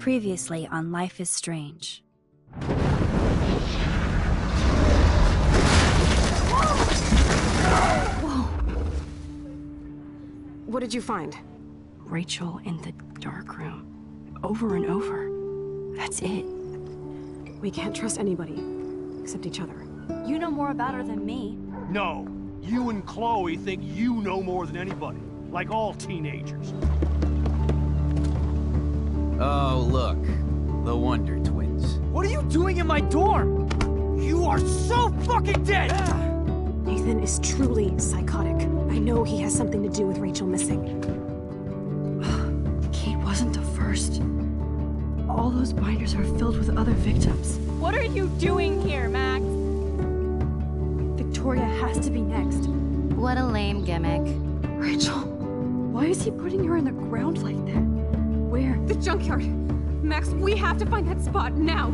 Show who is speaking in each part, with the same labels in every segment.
Speaker 1: Previously on Life is Strange.
Speaker 2: Whoa! What did you find?
Speaker 3: Rachel in the dark room. Over and over. That's it.
Speaker 2: We can't trust anybody, except each other.
Speaker 1: You know more about her than me.
Speaker 4: No. You and Chloe think you know more than anybody. Like all teenagers.
Speaker 5: Oh, look. The Wonder Twins.
Speaker 4: What are you doing in my dorm? You are so fucking dead!
Speaker 2: Nathan is truly psychotic. I know he has something to do with Rachel missing.
Speaker 3: Kate wasn't the first. All those binders are filled with other victims.
Speaker 6: What are you doing here, Max?
Speaker 3: Victoria has to be next.
Speaker 1: What a lame gimmick.
Speaker 3: Rachel, why is he putting her in the ground like that? Where?
Speaker 2: The junkyard! Max, we have to find that spot now!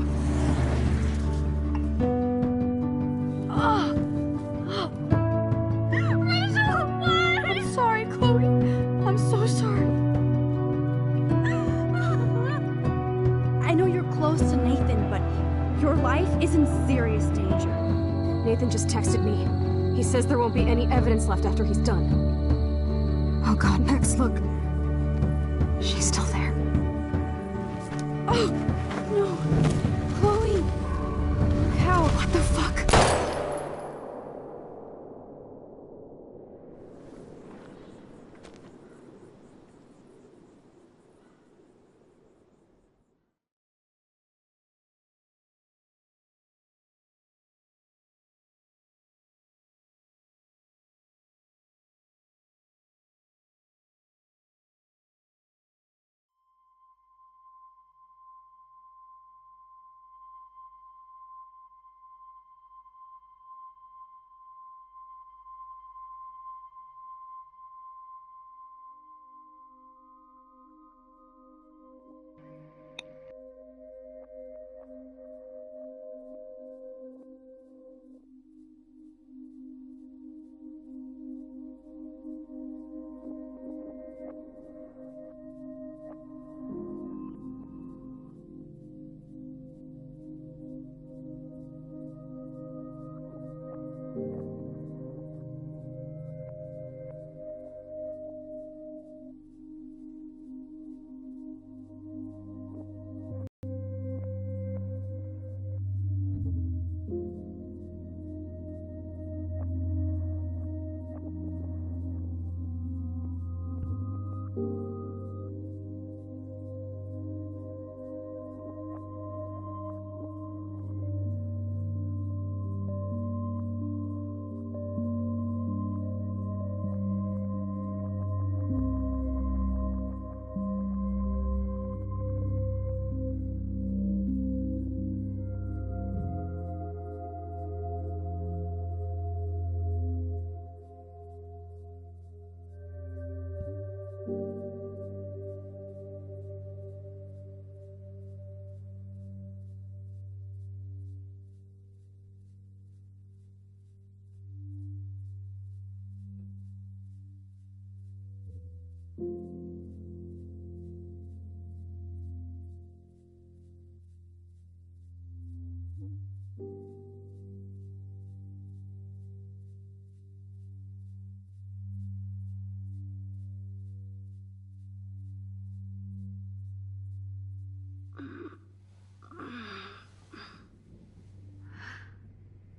Speaker 3: Rachel, what? I'm sorry, Chloe. I'm so sorry. I know you're close to Nathan, but your life is in serious danger.
Speaker 2: Nathan just texted me. He says there won't be any evidence left after he's done. Oh god, Max, look. She's still there.
Speaker 3: Oh, no. Chloe. How?
Speaker 2: What the fuck?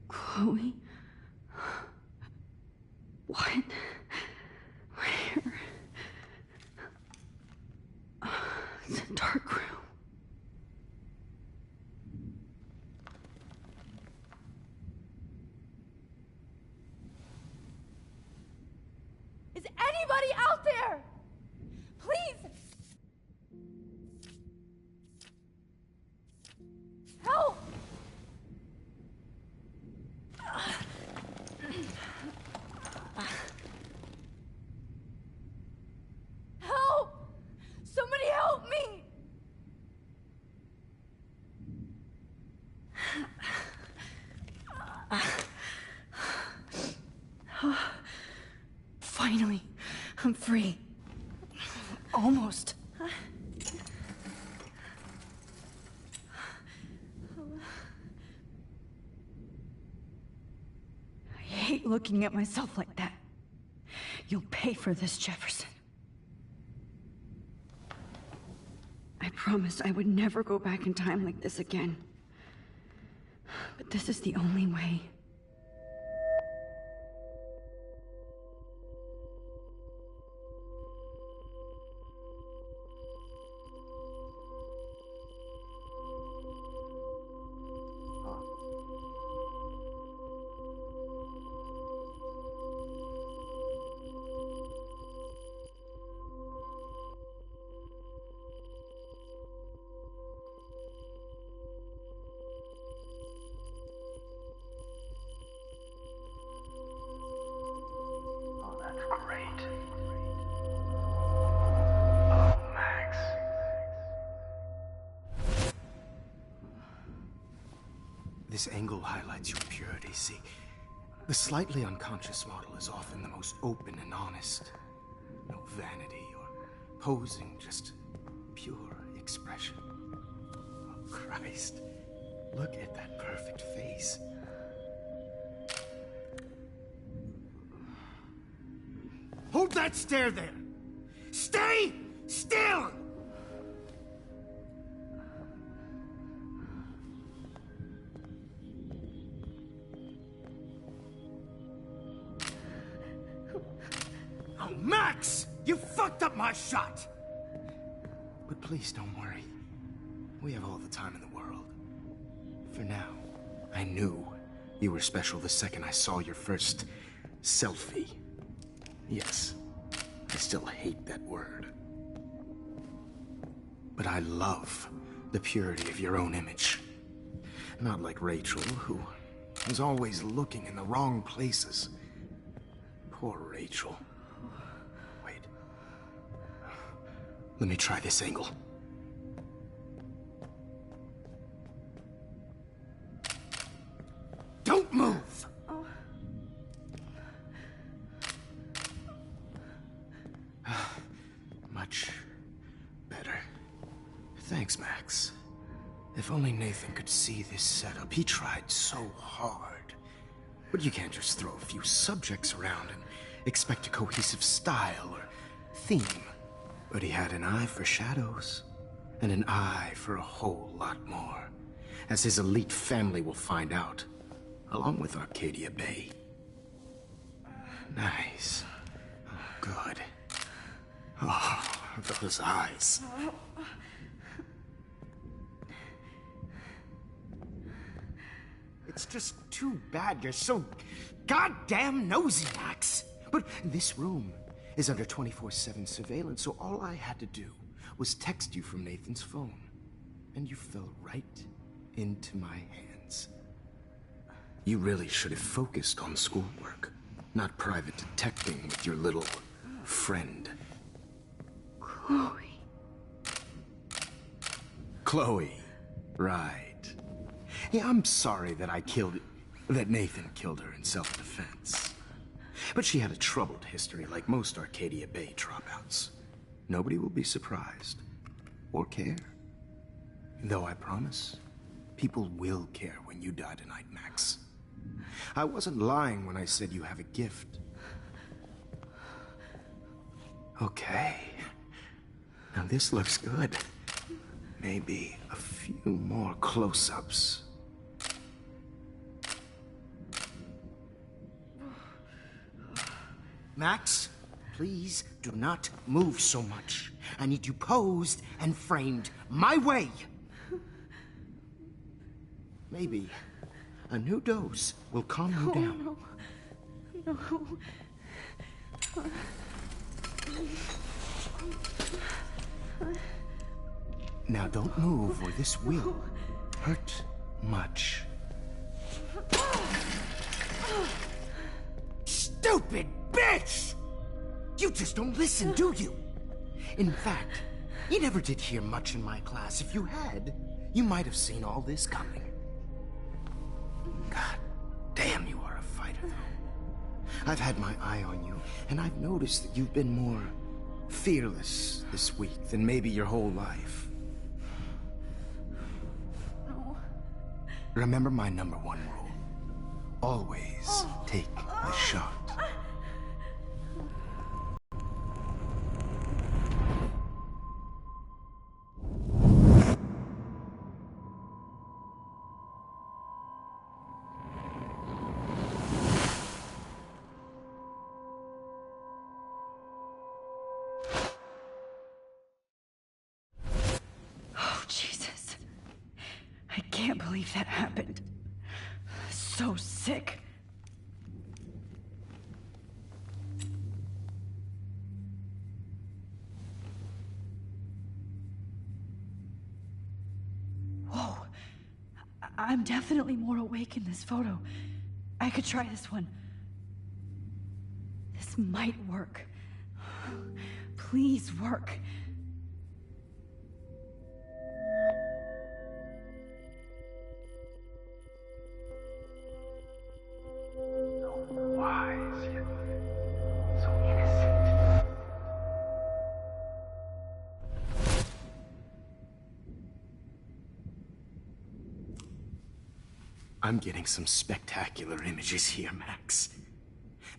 Speaker 3: Chloe? What? Where? It's a dark room.
Speaker 6: Is anybody out there? Please! Help! Help! Somebody help me!
Speaker 3: Finally, I'm free. Almost. hate looking at myself like that. You'll pay for this, Jefferson. I promised I would never go back in time like this again. But this is the only way.
Speaker 4: Great. Oh, Max.
Speaker 7: This angle highlights your purity, see? The slightly unconscious model is often the most open and honest. No vanity or posing, just pure expression. Oh, Christ. Look at that perfect face. Hold that stare there! Stay still! Oh, Max! You fucked up my shot! But please don't worry. We have all the time in the world. For now, I knew you were special the second I saw your first selfie. Yes, I still hate that word. But I love the purity of your own image. Not like Rachel, who was always looking in the wrong places. Poor Rachel. Wait. Let me try this angle. Don't move! Much better. Thanks, Max. If only Nathan could see this setup. He tried so hard. But you can't just throw a few subjects around and expect a cohesive style or theme. But he had an eye for shadows, and an eye for a whole lot more, as his elite family will find out, along with Arcadia Bay. Nice. Oh, good. Oh, those eyes. It's just too bad you're so goddamn nosy, Max. But this room is under 24/7 surveillance, so all I had to do was text you from Nathan's phone. And you fell right into my hands. You really should have focused on schoolwork, not private detecting with your little friend.
Speaker 3: Chloe.
Speaker 7: Chloe, right. Yeah, I'm sorry that Nathan killed her in self-defense. But she had a troubled history like most Arcadia Bay dropouts. Nobody will be surprised, or care. Though I promise, people will care when you die tonight, Max. I wasn't lying when I said you have a gift. Okay. Now this looks good. Maybe a few more close-ups. Max, please do not move so much. I need you posed and framed my way. Maybe a new dose will calm you down.
Speaker 3: No.
Speaker 7: Now don't move or this will hurt much. Stupid bitch! You just don't listen, do you? In fact, you never did hear much in my class. If you had, you might have seen all this coming. God damn, you are a fighter, though. I've had my eye on you, and I've noticed that you've been more fearless this week than maybe your whole life.
Speaker 3: No.
Speaker 7: Remember my #1 rule. Always take I shot.
Speaker 3: Oh, Jesus. I can't believe that happened. So sick. Whoa. I'm definitely more awake in this photo. I could try this one. This might work. Please work.
Speaker 7: Wise yet so innocent. I'm getting some spectacular images here, Max.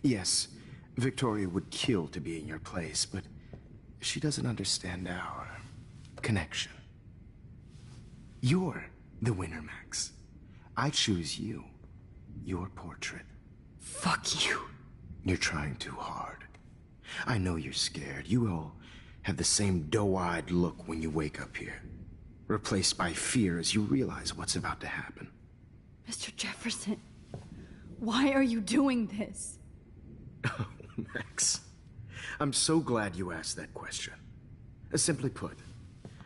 Speaker 7: Yes, Victoria would kill to be in your place, but she doesn't understand our connection. You're the winner, Max. I choose you. Your portrait.
Speaker 3: Fuck you.
Speaker 7: You're trying too hard. I know you're scared. You all have the same doe-eyed look when you wake up here. Replaced by fear as you realize what's about to happen.
Speaker 3: Mr. Jefferson, why are you doing this?
Speaker 7: Oh, Max. I'm so glad you asked that question. Simply put,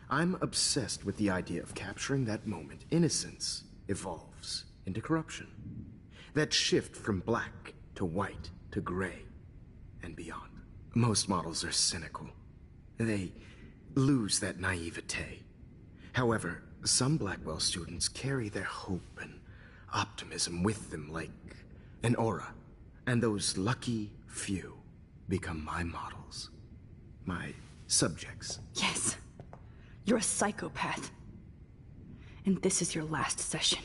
Speaker 7: I'm obsessed with the idea of capturing that moment innocence evolves into corruption. That shift from black to white to gray and beyond. Most models are cynical. They lose that naivete. However, some Blackwell students carry their hope and optimism with them like an aura. And those lucky few become my models. My subjects.
Speaker 3: Yes, you're a psychopath. And this is your last session.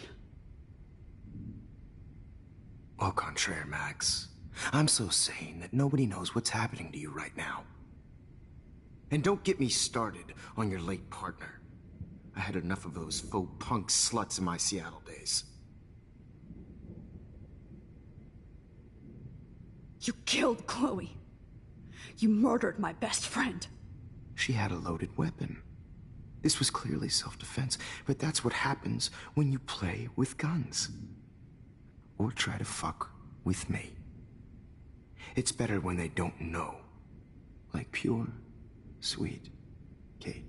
Speaker 7: Au contraire, Max. I'm so sane that nobody knows what's happening to you right now. And don't get me started on your late partner. I had enough of those faux punk sluts in my Seattle days.
Speaker 3: You killed Chloe. You murdered my best friend.
Speaker 7: She had a loaded weapon. This was clearly self-defense, but that's what happens when you play with guns. Or try to fuck with me. It's better when they don't know. Like pure, sweet Kate.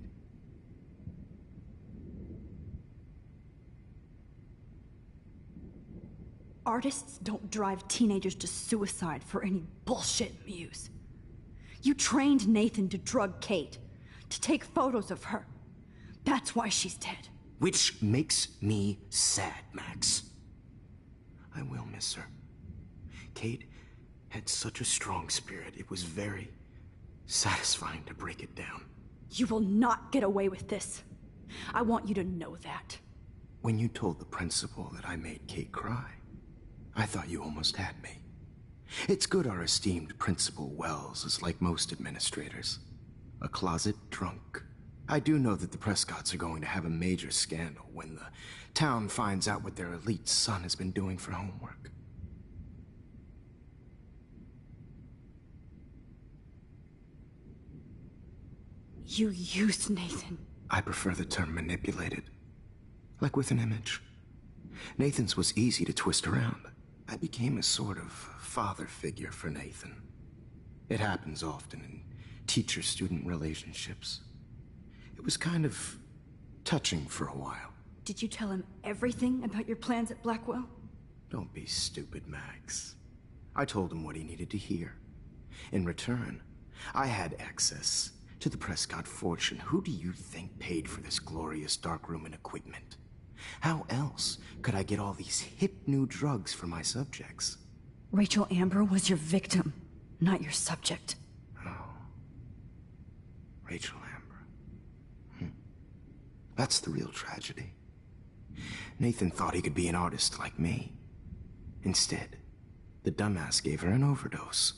Speaker 3: Artists don't drive teenagers to suicide for any bullshit muse. You trained Nathan to drug Kate, to take photos of her. That's why she's dead.
Speaker 7: Which makes me sad, Max. I will miss her. Kate had such a strong spirit, it was very satisfying to break it down.
Speaker 3: You will not get away with this. I want you to know that.
Speaker 7: When you told the principal that I made Kate cry, I thought you almost had me. It's good our esteemed Principal Wells is like most administrators. A closet drunk. I do know that the Prescotts are going to have a major scandal when the town finds out what their elite son has been doing for homework.
Speaker 3: You used Nathan.
Speaker 7: I prefer the term manipulated. Like with an image. Nathan's was easy to twist around. I became a sort of father figure for Nathan. It happens often in teacher-student relationships. It was kind of touching for a while.
Speaker 3: Did you tell him everything about your plans at Blackwell?
Speaker 7: Don't be stupid, Max. I told him what he needed to hear. In return, I had access to the Prescott fortune. Who do you think paid for this glorious darkroom and equipment? How else could I get all these hip new drugs for my subjects?
Speaker 3: Rachel Amber was your victim, not your subject.
Speaker 7: Oh. Rachel Amber. That's the real tragedy. Nathan thought he could be an artist like me. Instead, The dumbass gave her an overdose.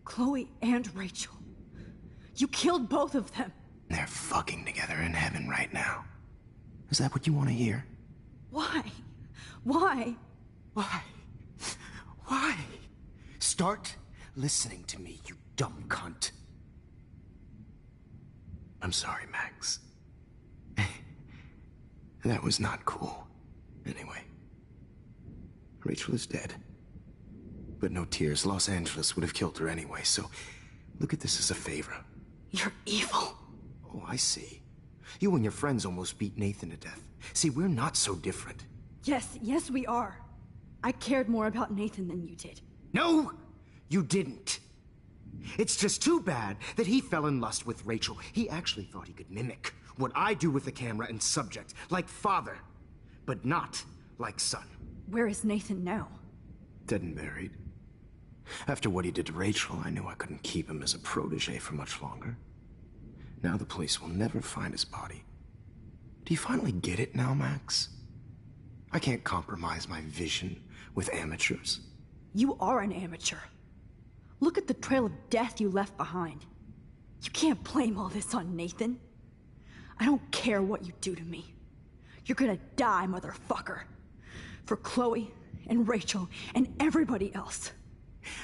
Speaker 3: Chloe and Rachel. You killed both of them.
Speaker 7: They're fucking together in heaven right now. Is that what you want to hear?
Speaker 3: Why? Why?
Speaker 7: Why? Why? Start listening to me, you dumb cunt. I'm sorry, Max. That was not cool. Anyway, Rachel is dead. But no tears. Los Angeles would have killed her anyway, so look at this as a favor.
Speaker 3: You're evil.
Speaker 7: Oh, I see. You and your friends almost beat Nathan to death. See, we're not so different.
Speaker 3: Yes, we are. I cared more about Nathan than you did.
Speaker 7: No, you didn't. It's just too bad that he fell in lust with Rachel. He actually thought he could mimic what I do with the camera and subject, like father, but not like son.
Speaker 3: Where is Nathan now?
Speaker 7: Dead and buried. After what he did to Rachel, I knew I couldn't keep him as a protege for much longer. Now the police will never find his body. Do you finally get it now, Max? I can't compromise my vision with amateurs.
Speaker 3: You are an amateur. Look at the trail of death you left behind. You can't blame all this on Nathan. I don't care what you do to me. You're gonna die, motherfucker. For Chloe and Rachel and everybody else.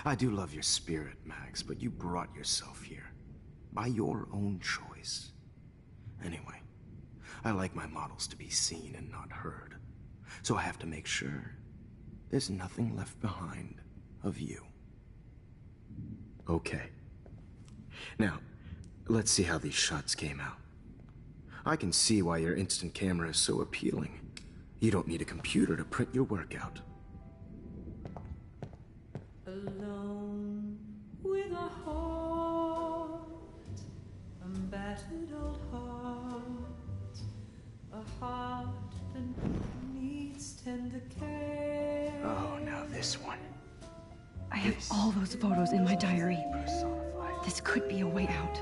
Speaker 7: I do love your spirit, Max, but you brought yourself here. By your own choice. Anyway, I like my models to be seen and not heard. So I have to make sure there's nothing left behind of you. Okay. Now, let's see how these shots came out. I can see why your instant camera is so appealing. You don't need a computer to print your work out.
Speaker 8: Alone with a heart, a battered old heart, a heart that needs tender care.
Speaker 7: Oh, now this one.
Speaker 3: I have all those photos in my diary. This could be a way out.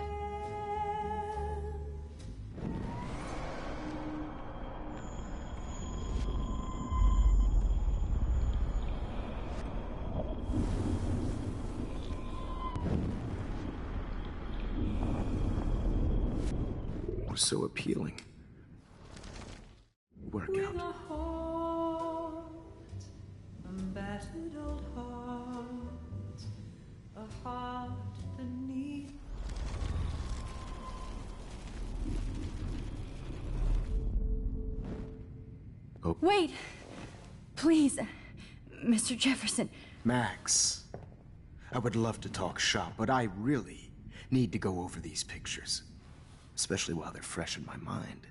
Speaker 7: So appealing. Workout.
Speaker 8: With a heart, a battered old heart, a heart that needs.
Speaker 7: Oh.
Speaker 3: Wait! Please, Mr. Jefferson.
Speaker 7: Max, I would love to talk shop, but I really need to go over these pictures. Especially while they're fresh in my mind.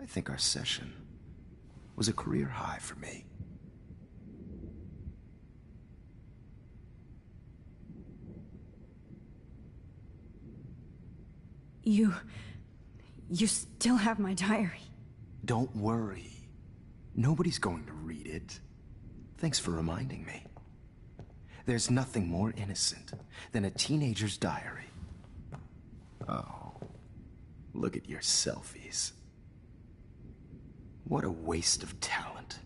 Speaker 7: I think our session was a career high for me.
Speaker 3: You still have my diary.
Speaker 7: Don't worry. Nobody's going to read it. Thanks for reminding me. There's nothing more innocent than a teenager's diary. Oh. Look at your selfies. What a waste of talent.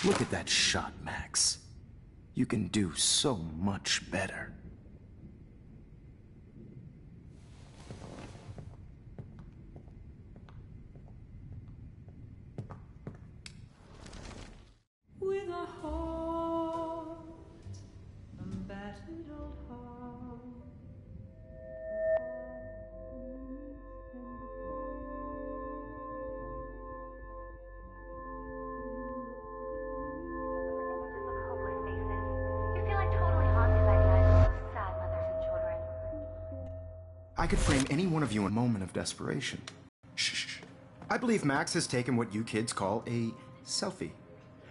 Speaker 7: Look at that shot, Max. You can do so much better.
Speaker 8: With a heart, a battered old heart.
Speaker 7: I could frame any one of you in a moment of desperation. Shh. I believe Max has taken what you kids call a selfie.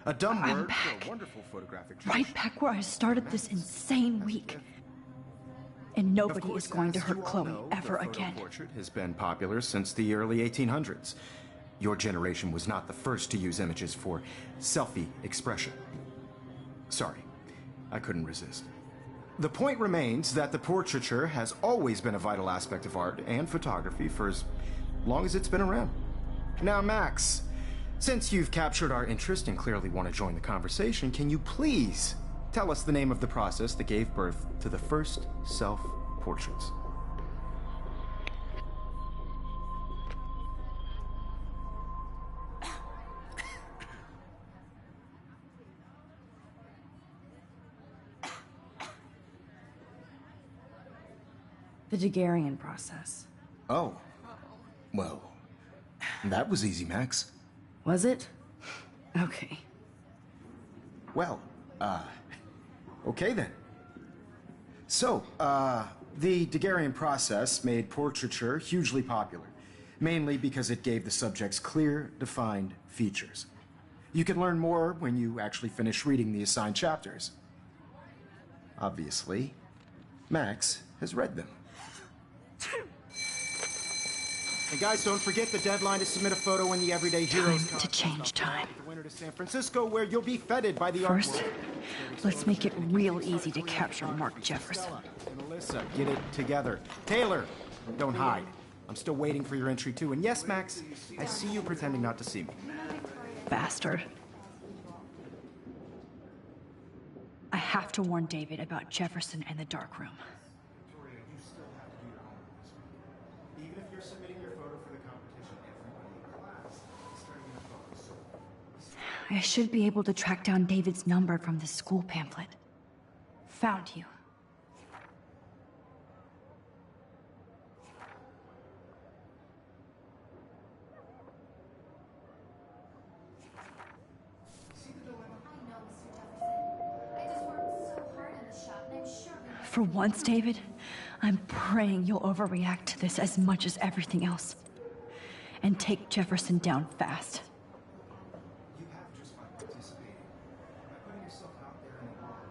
Speaker 7: A dumb word for a wonderful photographic gesture.
Speaker 3: Right back where I started this insane week. And nobody is going to hurt Chloe ever again.
Speaker 7: Portrait has been popular since the early 1800s. Your generation was not the first to use images for selfie expression. Sorry, I couldn't resist. The point remains that the portraiture has always been a vital aspect of art and photography for as long as it's been around. Now, Max, since you've captured our interest and clearly want to join the conversation, can you please tell us the name of the process that gave birth to the first self-portraits?
Speaker 3: The Daguerrean process.
Speaker 7: Oh. Well, that was easy, Max.
Speaker 3: Was it? Okay.
Speaker 7: Well, okay then. So, the Daguerrean process made portraiture hugely popular, mainly because it gave the subjects clear, defined features. You can learn more when you actually finish reading the assigned chapters. Obviously, Max has read them. And guys, don't forget the deadline to submit a photo in the Everyday Heroes
Speaker 3: Time to change time.
Speaker 7: The winter to San Francisco, where you'll be feted by the
Speaker 3: First,
Speaker 7: artwork.
Speaker 3: let's make it real easy to capture Mark Jefferson.
Speaker 7: And Alyssa, get it together. Taylor, don't hide. I'm still waiting for your entry too. And yes, Max, I see you pretending not to see me.
Speaker 3: Bastard. I have to warn David about Jefferson and the dark room.
Speaker 7: Victoria, you still have to do your homework this week. Even if you're submitting your photo for the competition, everybody in class is starting in a photo, so...
Speaker 3: I should be able to track down David's number from the school pamphlet. Found you. For once, David, I'm praying you'll overreact to this as much as everything else. And take Jefferson down fast.
Speaker 7: You have just by participating, by putting yourself out there in the world,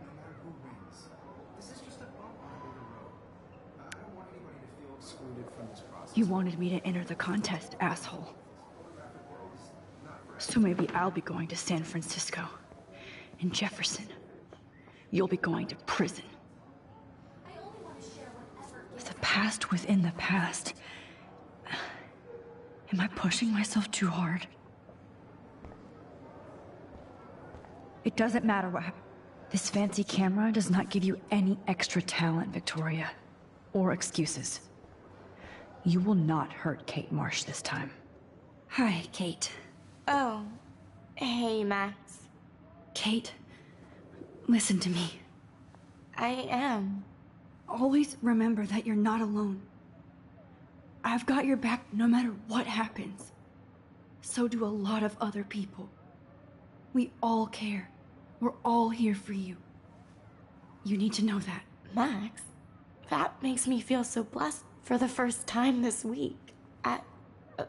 Speaker 7: no matter who wins. This is just a bump on a bigger road. I don't want anybody to feel excluded from this process.
Speaker 3: You wanted me to enter the contest, asshole. So maybe I'll be going to San Francisco. And Jefferson, you'll be going to prison. The past within the past. Am I pushing myself too hard? It doesn't matter what happened. This fancy camera does not give you any extra talent, Victoria. Or excuses. You will not hurt Kate Marsh this time. Hi, Kate.
Speaker 6: Oh, hey, Max.
Speaker 3: Kate, listen to me.
Speaker 6: I am.
Speaker 3: Always remember that you're not alone. I've got your back no matter what happens. So do a lot of other people. We all care. We're all here for you. You need to know that.
Speaker 6: Max, that makes me feel so blessed for the first time this week.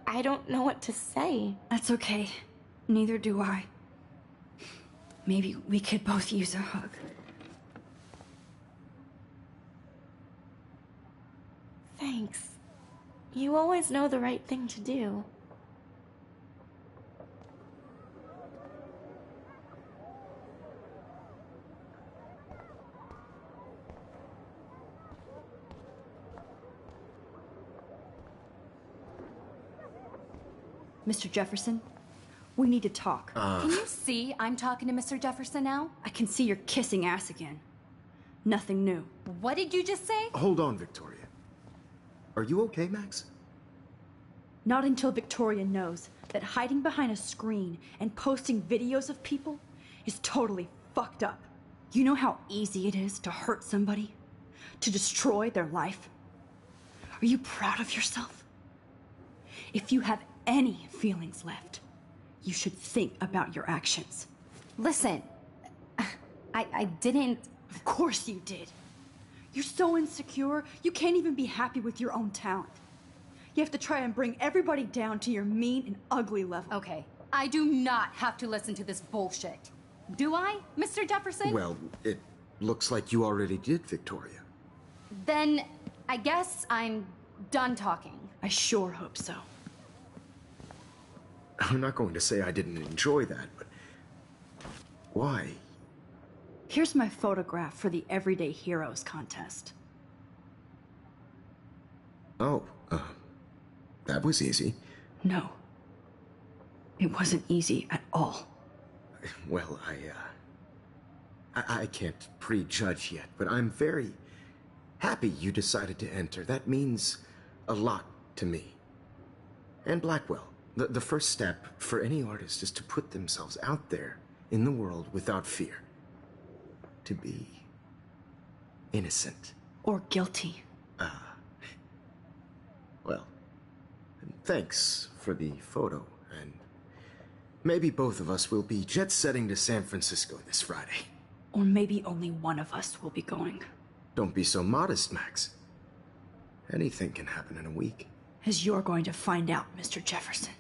Speaker 6: I don't know what to say.
Speaker 3: That's okay. Neither do I. Maybe we could both use a hug.
Speaker 6: Thanks. You always know the right thing to do.
Speaker 3: Mr. Jefferson, we need to talk.
Speaker 1: Can you see I'm talking to Mr. Jefferson now?
Speaker 3: I can see you're kissing ass again. Nothing new.
Speaker 1: What did you just say?
Speaker 7: Hold on, Victoria. Are you okay, Max?
Speaker 3: Not until Victoria knows that hiding behind a screen and posting videos of people is totally fucked up. You know how easy it is to hurt somebody? To destroy their life? Are you proud of yourself? If you have any feelings left, you should think about your actions.
Speaker 1: Listen, I didn't...
Speaker 3: Of course you did. You're so insecure, you can't even be happy with your own talent. You have to try and bring everybody down to your mean and ugly level.
Speaker 1: Okay, I do not have to listen to this bullshit. Do I, Mr. Jefferson?
Speaker 7: Well, it looks like you already did, Victoria.
Speaker 1: Then I guess I'm done talking.
Speaker 3: I sure hope so.
Speaker 7: I'm not going to say I didn't enjoy that, but... why?
Speaker 3: Here's my photograph for the Everyday Heroes contest.
Speaker 7: Oh, That was easy.
Speaker 3: No. It wasn't easy at all.
Speaker 7: Well, I can't prejudge yet, but I'm very happy you decided to enter. That means a lot to me. And Blackwell. The first step for any artist is to put themselves out there in the world without fear. To be innocent.
Speaker 3: Or guilty.
Speaker 7: Well, thanks for the photo, and maybe both of us will be jet-setting to San Francisco this Friday.
Speaker 3: Or maybe only one of us will be going.
Speaker 7: Don't be so modest, Max. Anything can happen in a week.
Speaker 3: As you're going to find out, Mr. Jefferson.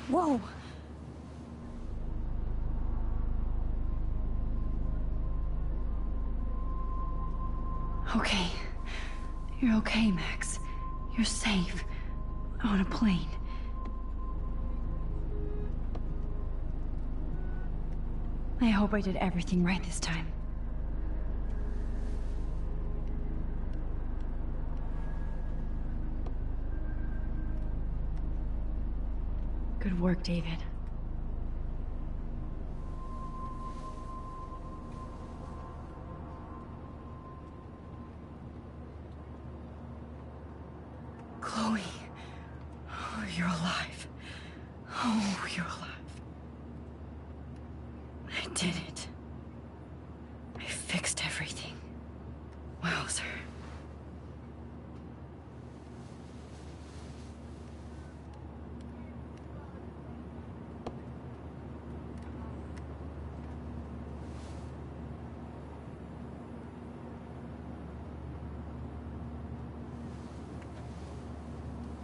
Speaker 3: Whoa! Okay. You're okay, Max. You're safe. On a plane. I hope I did everything right this time. Good work, David. Chloe. Oh, you're alive. Oh, you're alive. I did it. I fixed everything. Wowzer.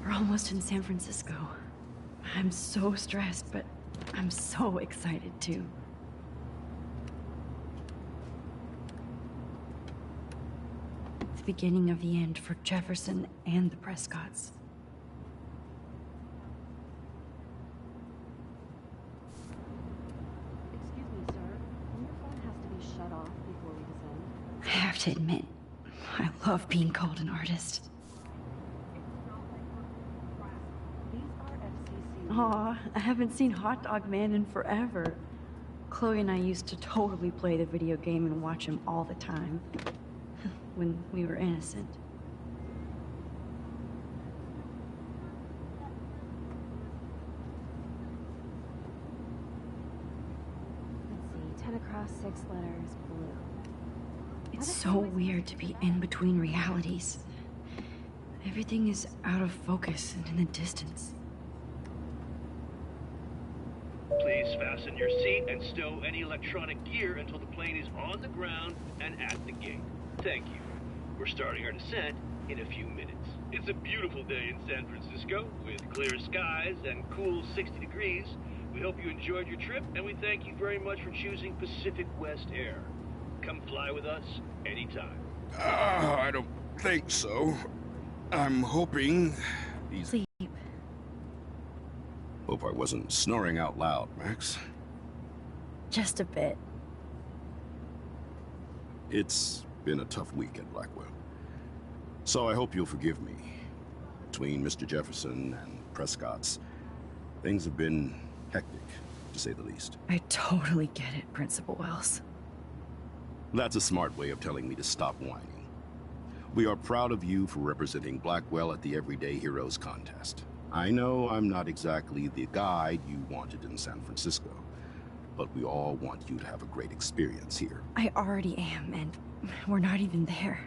Speaker 3: We're almost in San Francisco. I'm so stressed, but I'm so excited too. It's the beginning of the end for Jefferson and the Prescotts.
Speaker 2: Excuse me, sir. Your phone has to be shut off before we descend.
Speaker 3: I have to admit, I love being called an artist. Aw, I haven't seen Hot Dog Man in forever. Chloe and I used to totally play the video game and watch him all the time. When we were innocent.
Speaker 2: Let's see, 10 across, 6 letters, blue.
Speaker 3: It's so weird to be in between realities. Everything is out of focus and in the distance.
Speaker 9: Please fasten your seat and stow any electronic gear until the plane is on the ground and at the gate. Thank you. We're starting our descent in a few minutes. It's a beautiful day in San Francisco with clear skies and cool 60 degrees. We hope you enjoyed your trip, and we thank you very much for choosing Pacific West Air. Come fly with us anytime.
Speaker 10: I don't think so. I'm hoping he's...
Speaker 3: Sleep.
Speaker 10: Hope I wasn't snoring out loud, Max.
Speaker 3: Just a bit.
Speaker 10: It's been a tough week at Blackwell. So I hope you'll forgive me. Between Mr. Jefferson and Prescott's, things have been hectic, to say the least.
Speaker 3: I totally get it, Principal Wells.
Speaker 10: That's a smart way of telling me to stop whining. We are proud of you for representing Blackwell at the Everyday Heroes contest. I know I'm not exactly the guide you wanted in San Francisco, but we all want you to have a great experience here.
Speaker 3: I already am, and we're not even there.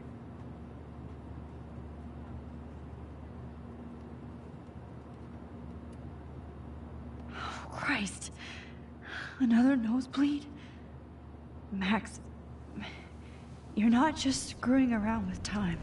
Speaker 3: Oh, Christ. Another nosebleed? Max, you're not just screwing around with time.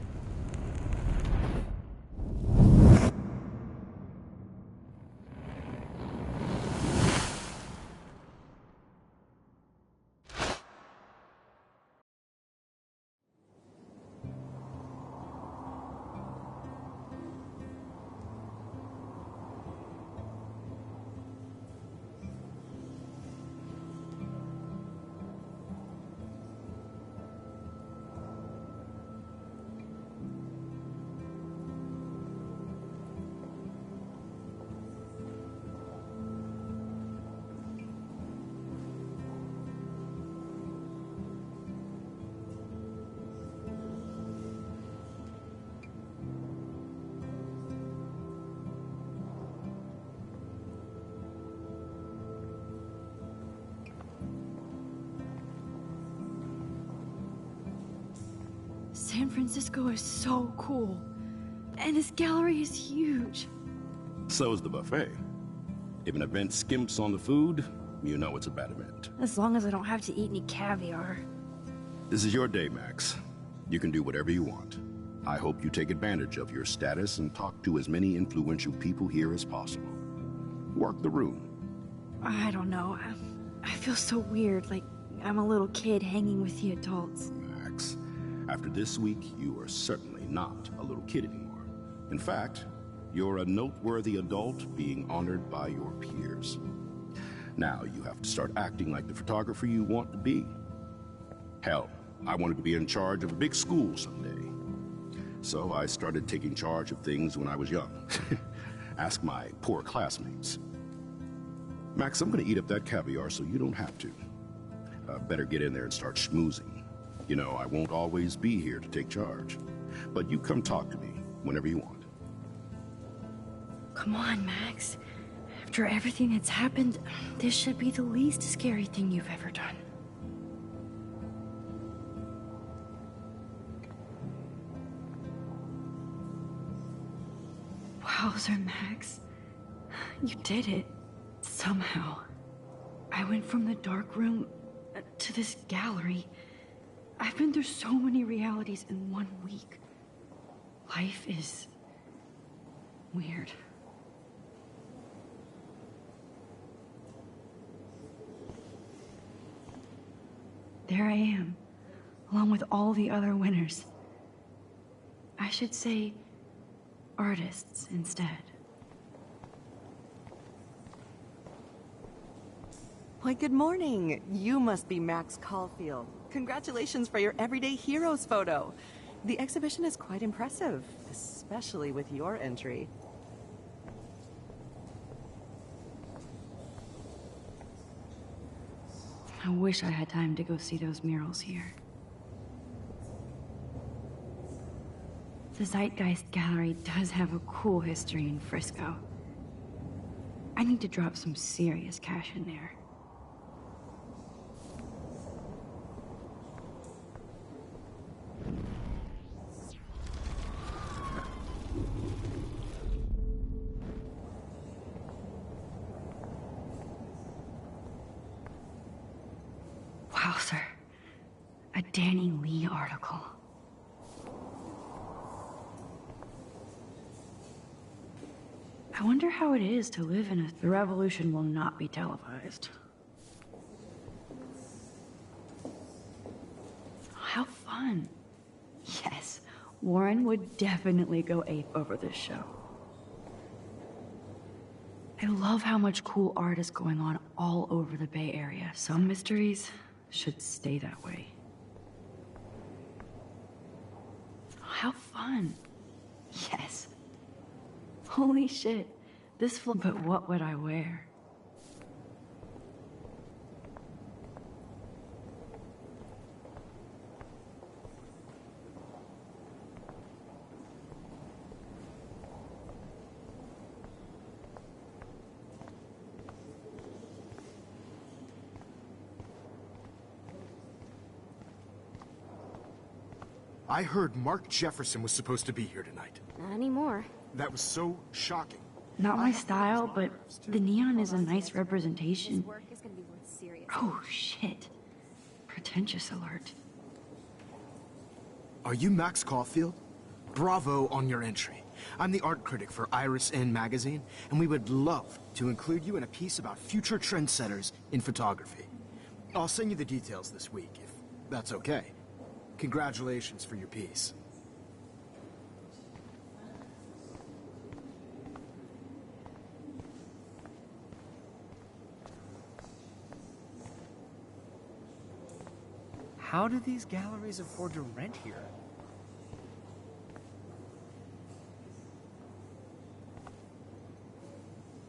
Speaker 3: San Francisco is so cool. And this gallery is huge.
Speaker 10: So is the buffet. If an event skimps on the food, you know it's a bad event.
Speaker 3: As long as I don't have to eat any caviar.
Speaker 10: This is your day, Max. You can do whatever you want. I hope you take advantage of your status and talk to as many influential people here as possible. Work the room.
Speaker 3: I don't know. I feel so weird, like I'm a little kid hanging with the adults.
Speaker 10: Max, after this week, you are certainly not a little kid anymore. In fact, you're a noteworthy adult being honored by your peers. Now you have to start acting like the photographer you want to be. Hell, I wanted to be in charge of a big school someday. So I started taking charge of things when I was young. Ask my poor classmates. Max, I'm gonna eat up that caviar so you don't have to. Better get in there and start schmoozing. You know, I won't always be here to take charge. But you come talk to me whenever you want.
Speaker 3: Come on, Max. After everything that's happened, this should be the least scary thing you've ever done. Wowzer, Max. You did it. Somehow. I went from the dark room to this gallery. I've been through so many realities in 1 week. Life is weird. There I am, along with all the other winners. I should say artists instead.
Speaker 11: Why, good morning. You must be Max Caulfield. Congratulations for your Everyday Heroes photo. The exhibition is quite impressive, especially with your entry.
Speaker 3: I wish I had time to go see those murals here. The Zeitgeist Gallery does have a cool history in Frisco. I need to drop some serious cash in there. Wowzer. A Danny Lee article. I wonder how it is to live in a... The revolution will not be televised. How fun. Yes, Warren would definitely go ape over this show. I love how much cool art is going on all over the Bay Area. Some mysteries should stay that way. how fun. Yes. Holy shit. This but what would I wear?
Speaker 7: I heard Mark Jefferson was supposed to be here tonight.
Speaker 2: Not anymore.
Speaker 7: That was so shocking.
Speaker 3: Not my style, but the neon is a nice representation. Oh, shit. Pretentious alert.
Speaker 7: Are you Max Caulfield? Bravo on your entry. I'm the art critic for Iris N magazine, and we would love to include you in a piece about future trendsetters in photography. I'll send you the details this week, if that's okay. Congratulations for your piece.
Speaker 12: How do these galleries afford to rent here?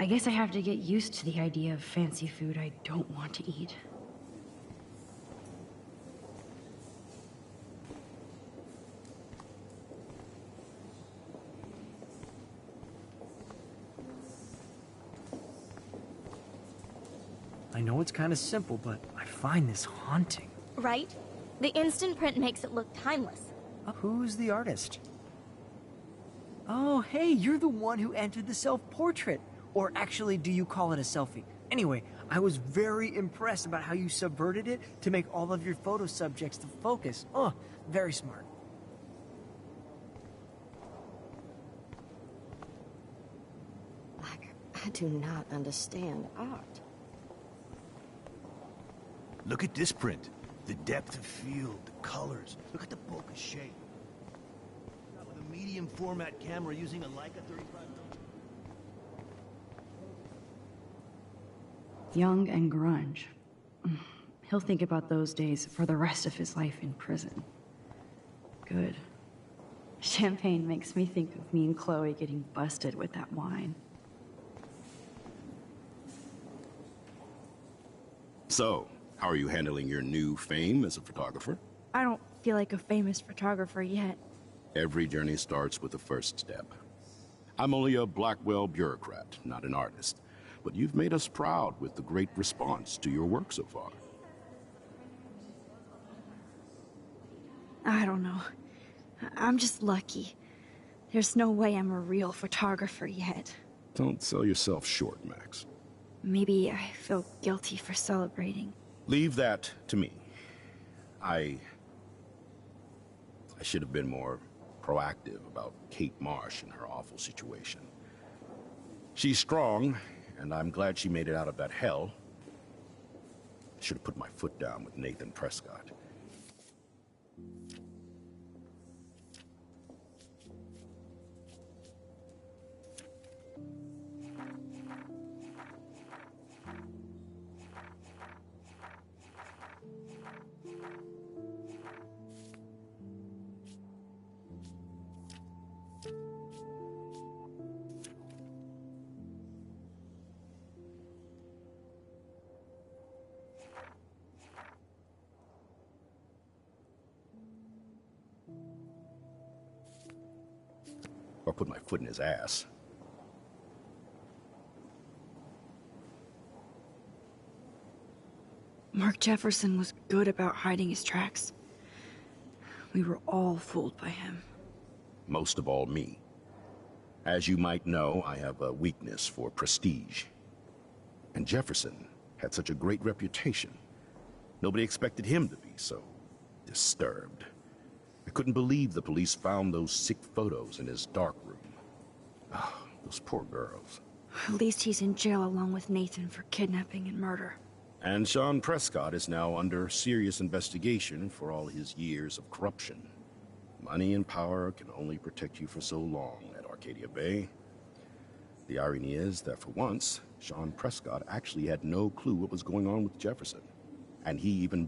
Speaker 3: I guess I have to get used to the idea of fancy food I don't want to eat.
Speaker 12: I know it's kind of simple, but I find this haunting.
Speaker 6: Right? The instant print makes it look timeless.
Speaker 12: Who's the artist? Oh, hey, you're the one who entered the self-portrait. Or actually, do you call it a selfie? Anyway, I was very impressed about how you subverted it to make all of your photo subjects the focus. Oh, very smart.
Speaker 13: I do not understand art.
Speaker 4: Look at this print. The depth of field, the colors. Look at the bokeh shape. With a medium format camera using a Leica 35mm.
Speaker 3: Young and grunge. He'll think about those days for the rest of his life in prison. Good. Champagne makes me think of me and Chloe getting busted with that wine.
Speaker 10: So, how are you handling your new fame as a photographer?
Speaker 3: I don't feel like a famous photographer yet.
Speaker 10: Every journey starts with the first step. I'm only a Blackwell bureaucrat, not an artist. But you've made us proud with the great response to your work so far.
Speaker 3: I don't know. I'm just lucky. There's no way I'm a real photographer yet.
Speaker 10: Don't sell yourself short, Max.
Speaker 3: Maybe I feel guilty for celebrating.
Speaker 10: Leave that to me. I should have been more proactive about Kate Marsh and her awful situation. She's strong, and I'm glad she made it out of that hell. I should have put my foot down with Nathan Prescott. Or put my foot in his ass.
Speaker 3: Mark Jefferson was good about hiding his tracks. We were all fooled by him.
Speaker 10: Most of all, me. As you might know, I have a weakness for prestige. And Jefferson had such a great reputation. Nobody expected him to be so disturbed. I couldn't believe the police found those sick photos in his darkroom. Oh, those poor girls.
Speaker 3: At least he's in jail along with Nathan for kidnapping and murder.
Speaker 10: And Sean Prescott is now under serious investigation for all his years of corruption. Money and power can only protect you for so long at Arcadia Bay. The irony is that for once, Sean Prescott actually had no clue what was going on with Jefferson. And he even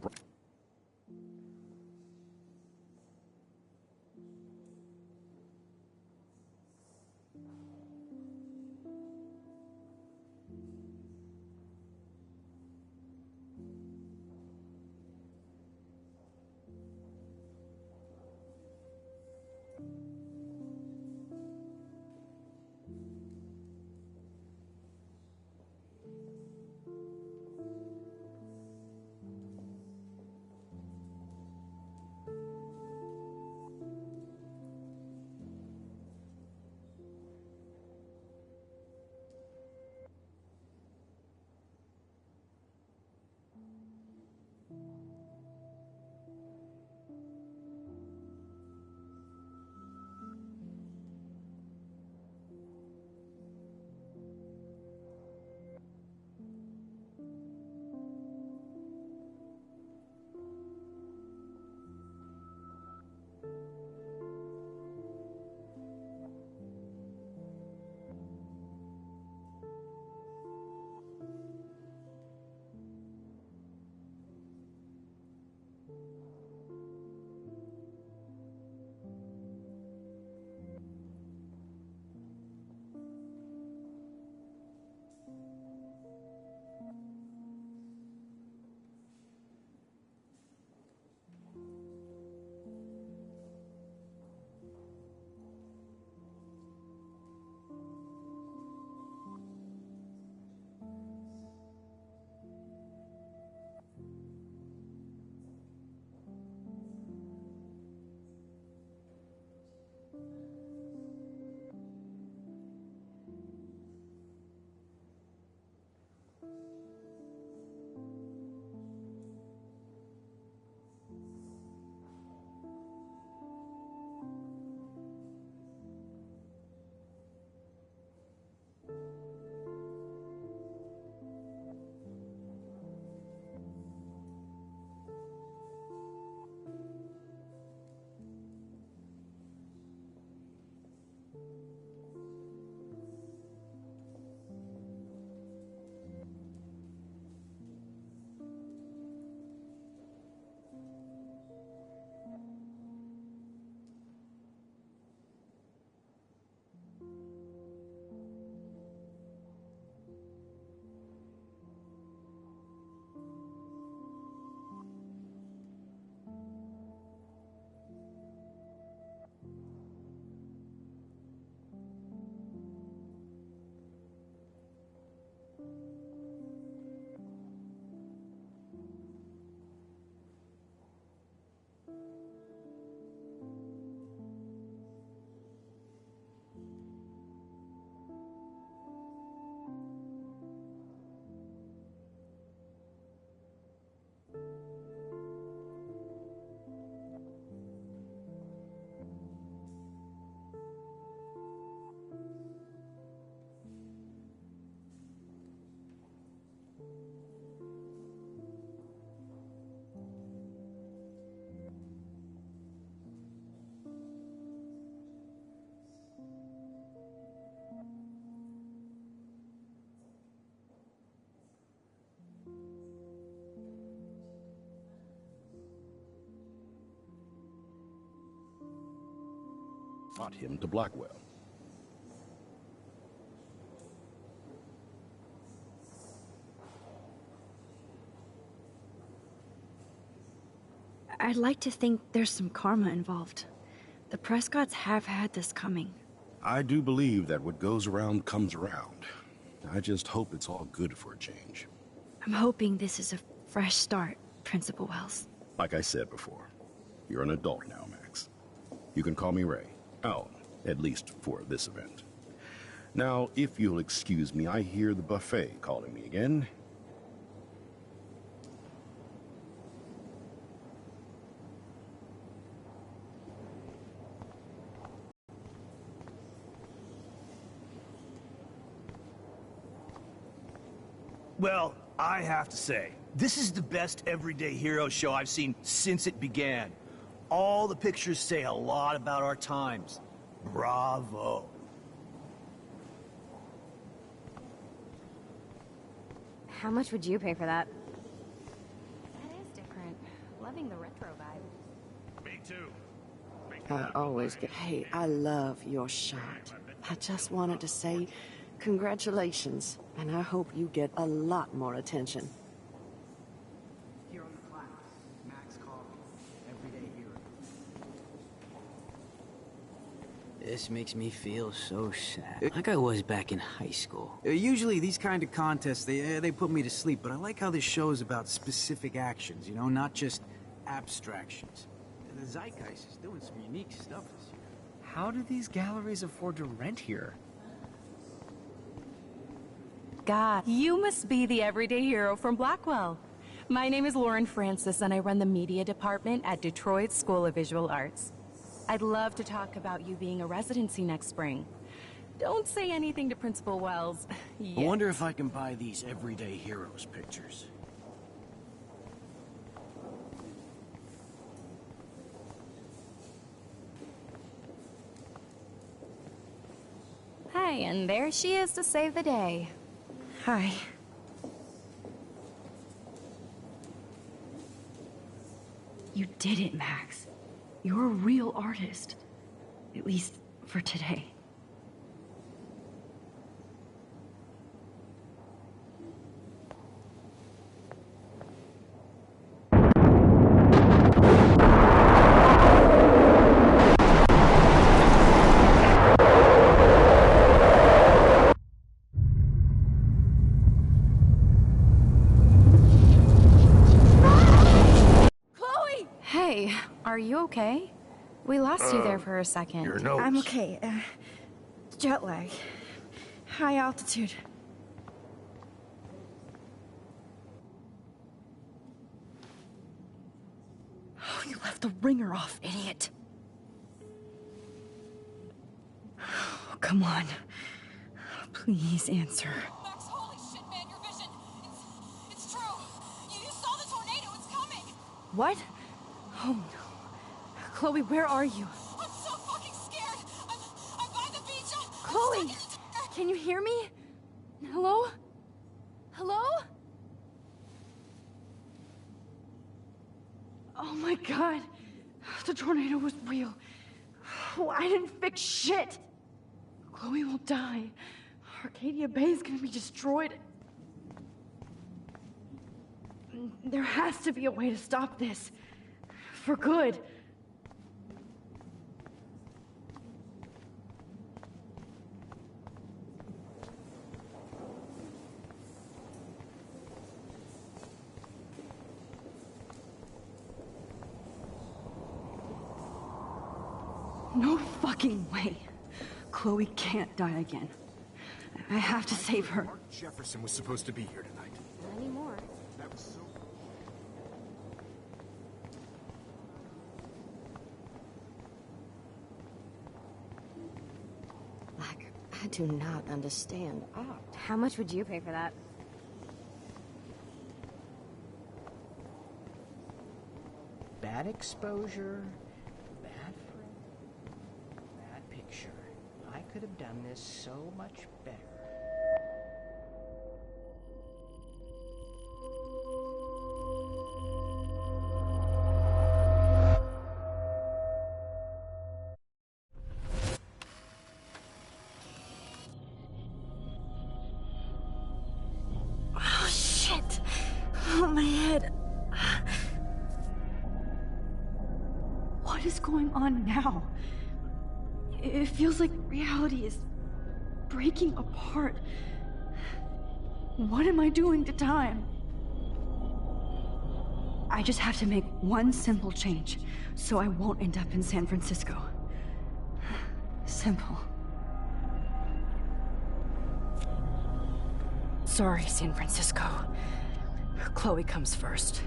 Speaker 10: Brought him to Blackwell.
Speaker 3: I'd like to think there's some karma involved. The Prescotts have had this coming.
Speaker 10: I do believe that what goes around comes around. I just hope it's all good for a change.
Speaker 3: I'm hoping this is a fresh start, Principal Wells.
Speaker 10: Like I said before, you're an adult now, Max. You can call me Ray. Oh, at least for this event. Now, if you'll excuse me, I hear the buffet calling me again.
Speaker 4: Well, I have to say, this is the best everyday hero show I've seen since it began. All the pictures say a lot about our times. Bravo.
Speaker 2: How much would you pay for that? That is different. Loving the retro vibe.
Speaker 4: Me too.
Speaker 13: I always get... Hey, I love your shot. I just wanted to say congratulations, and I hope you get a lot more attention.
Speaker 12: Here on the plaque, Max Coffey, everyday hero.
Speaker 5: This makes me feel so sad. Like I was back in high school. Usually these kind of contests, they put me to sleep, but I like how this show is about specific actions, you know, not just abstractions. The Zeitgeist is doing some unique stuff this year.
Speaker 12: How do these galleries afford to rent here?
Speaker 14: God, you must be the everyday hero from Blackwell. My name is Lauren Francis, and I run the media department at Detroit School of Visual Arts. I'd love to talk about you being a residency next spring. Don't say anything to Principal Wells yet.
Speaker 15: I wonder if I can buy these everyday heroes pictures.
Speaker 14: Hi, and there she is to save the day.
Speaker 3: Hi. You did it, Max. You're a real artist. At least for today.
Speaker 14: Hey, are you okay? We lost you there for a second.
Speaker 7: Your nose.
Speaker 3: I'm okay. Jet lag. High altitude. Oh, you left the ringer off, idiot. Oh, come on. Please answer.
Speaker 16: Max, holy shit, man, your vision. It's true. You saw the tornado. It's coming.
Speaker 3: What? Oh no. Chloe, where are you?
Speaker 16: I'm so fucking scared. I'm by the beach.
Speaker 3: Chloe! Can you hear me? Hello? Hello? Oh my god. The tornado was real. Oh, I didn't fix shit. Chloe will die. Arcadia Bay is gonna be destroyed. There has to be a way to stop this. For good. No fucking way. Chloe can't die again. I have to save her.
Speaker 7: Mark Jefferson was supposed to be here tonight.
Speaker 2: Not anymore.
Speaker 7: That was so...
Speaker 13: Like, I do not understand art.
Speaker 2: How much would you pay for that?
Speaker 12: Bad exposure, bad frame, bad picture. I could have done this so much better.
Speaker 3: Oh shit! Oh, my head. What is going on now? It feels like reality is breaking apart. What am I doing to time? I just have to make one simple change, so I won't end up in San Francisco. Simple. Sorry, San Francisco. Chloe comes first.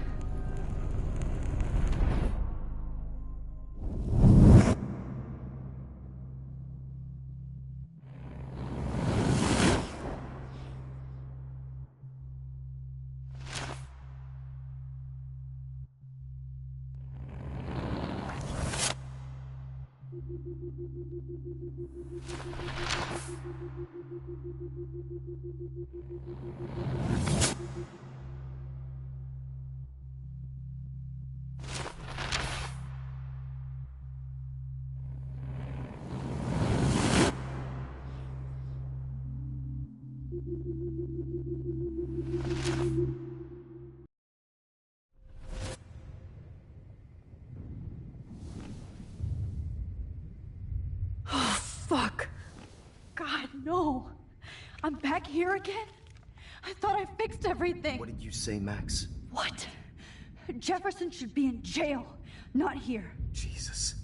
Speaker 3: Oh, fuck. God, no. I'm back here again? I thought I fixed everything.
Speaker 7: What did you say, Max?
Speaker 3: What? Jefferson should be in jail, not here.
Speaker 7: Jesus.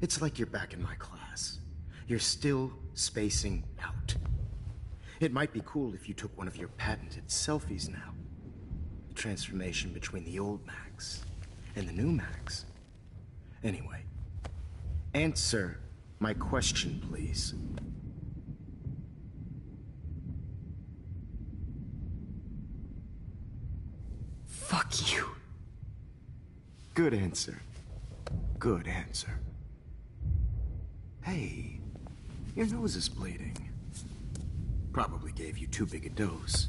Speaker 7: It's like you're back in my class. You're still spacing out. It might be cool if you took one of your patented selfies now. The transformation between the old Max and the new Max. Anyway, answer my question, please.
Speaker 3: Fuck you.
Speaker 7: Good answer. Good answer. Hey, your nose is bleeding. Probably gave you too big a dose.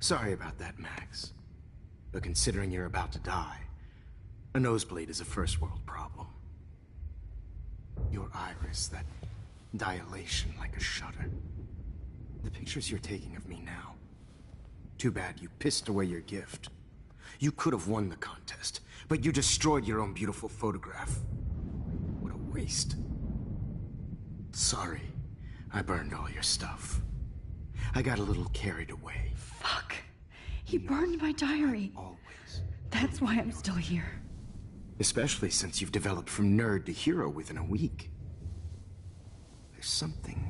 Speaker 7: Sorry about that, Max. But considering you're about to die, a nosebleed is a first world problem. Your iris, that dilation like a shutter. The pictures you're taking of me now. Too bad you pissed away your gift. You could have won the contest, but you destroyed your own beautiful photograph. What a waste. Sorry, I burned all your stuff. I got a little carried away.
Speaker 3: Fuck. He burned my diary.
Speaker 7: Always.
Speaker 3: That's why I'm still here.
Speaker 7: Especially since you've developed from nerd to hero within a week. There's something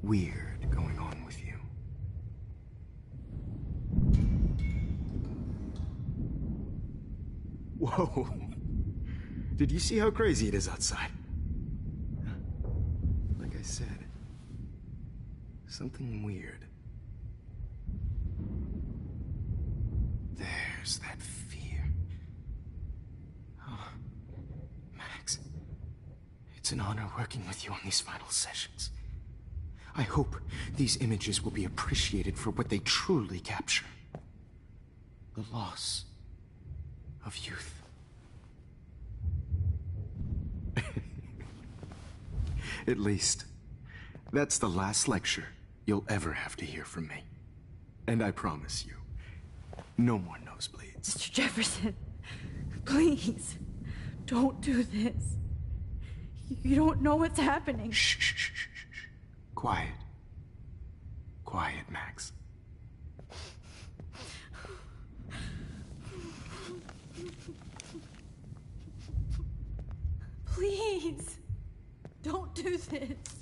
Speaker 7: weird going on with you. Whoa. Did you see how crazy it is outside? Like I said, something weird. There's that fear. Oh, Max, it's an honor working with you on these final sessions. I hope these images will be appreciated for what they truly capture. The loss of youth. At least, that's the last lecture you'll ever have to hear from me. And I promise you, no more nosebleeds.
Speaker 3: Mr. Jefferson, please, don't do this. You don't know what's happening.
Speaker 7: Shh, shh, shh, shh, shh. Quiet. Quiet, Max.
Speaker 3: Please, don't do this.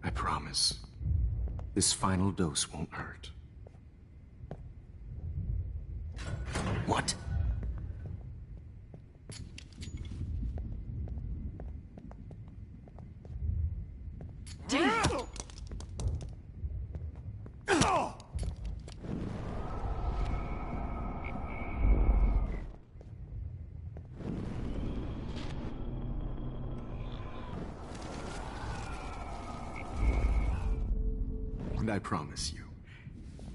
Speaker 7: I promise, this final dose won't hurt. What?
Speaker 3: Damn!
Speaker 7: And I promise you,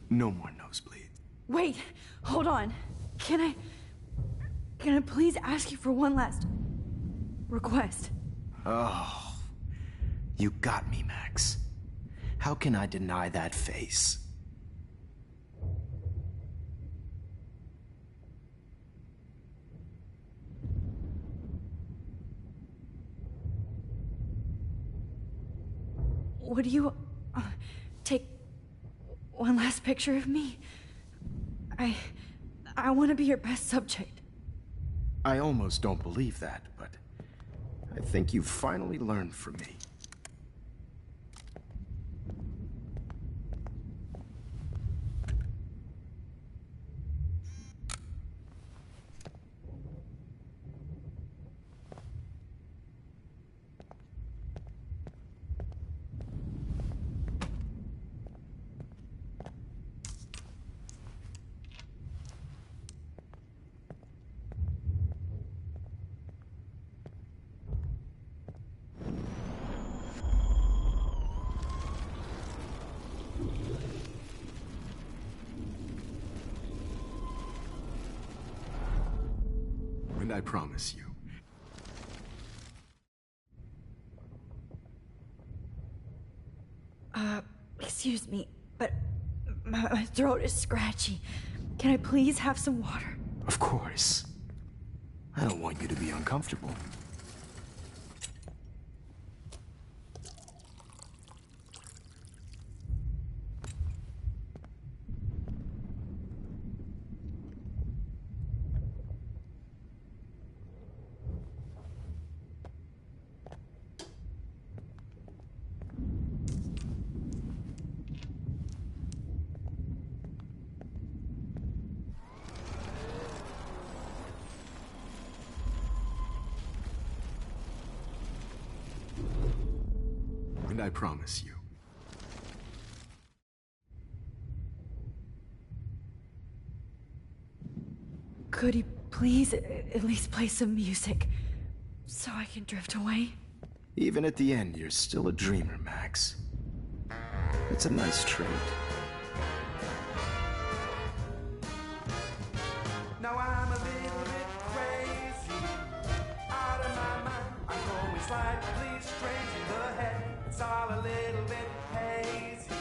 Speaker 7: no more nosebleeds.
Speaker 3: Wait, hold on. Can I please ask you for one last request?
Speaker 7: Oh, you got me, Max. How can I deny that face?
Speaker 3: Would you take one last picture of me? I want to be your best subject.
Speaker 7: I almost don't believe that, but I think you've finally learned from me. And I promise you,
Speaker 3: Excuse me, but my throat is scratchy. Can I please have some water?
Speaker 7: of course. I don't want you to be uncomfortable. I promise you.
Speaker 3: Could he please at least play some music so I can drift away?
Speaker 7: Even at the end, you're still a dreamer, Max. It's a nice trait.
Speaker 17: Now I'm a little bit crazy, out of my mind. I'm going slightly strange in the head. It's all a little bit hazy,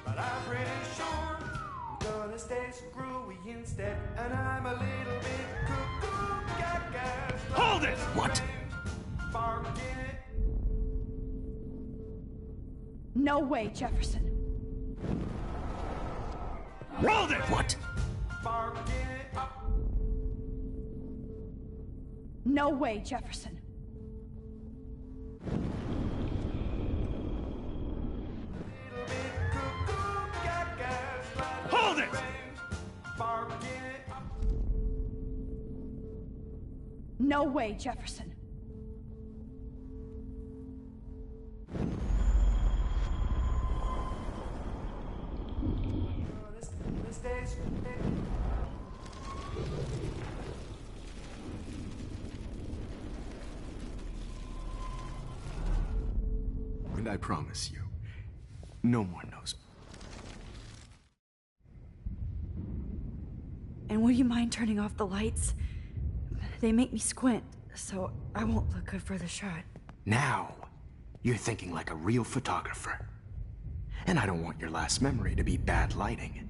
Speaker 17: but I'm pretty sure I'm gonna stay screwy instead. And I'm a little bit cuckoo, gaga.
Speaker 4: Hold it!
Speaker 7: What?
Speaker 3: No way, Jefferson.
Speaker 4: Hold it!
Speaker 7: What?
Speaker 3: No way, Jefferson.
Speaker 4: Hold it!
Speaker 3: No way, Jefferson.
Speaker 7: And I promise you, no more nose.
Speaker 3: And will you mind turning off the lights? They make me squint, so I won't look good for the shot.
Speaker 7: Now, you're thinking like a real photographer. And I don't want your last memory to be bad lighting.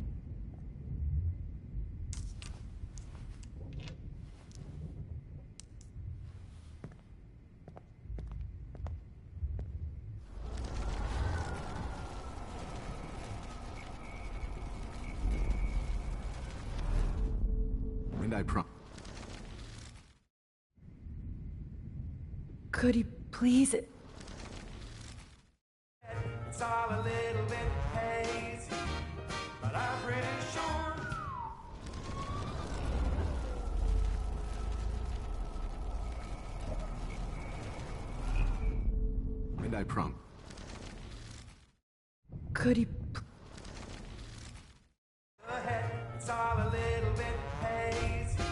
Speaker 7: And I promise.
Speaker 3: Could he please?
Speaker 17: It's all a little bit hazy, but I'm pretty sure.
Speaker 7: And I promise.
Speaker 3: Could he?
Speaker 17: It's all a little bit hazy,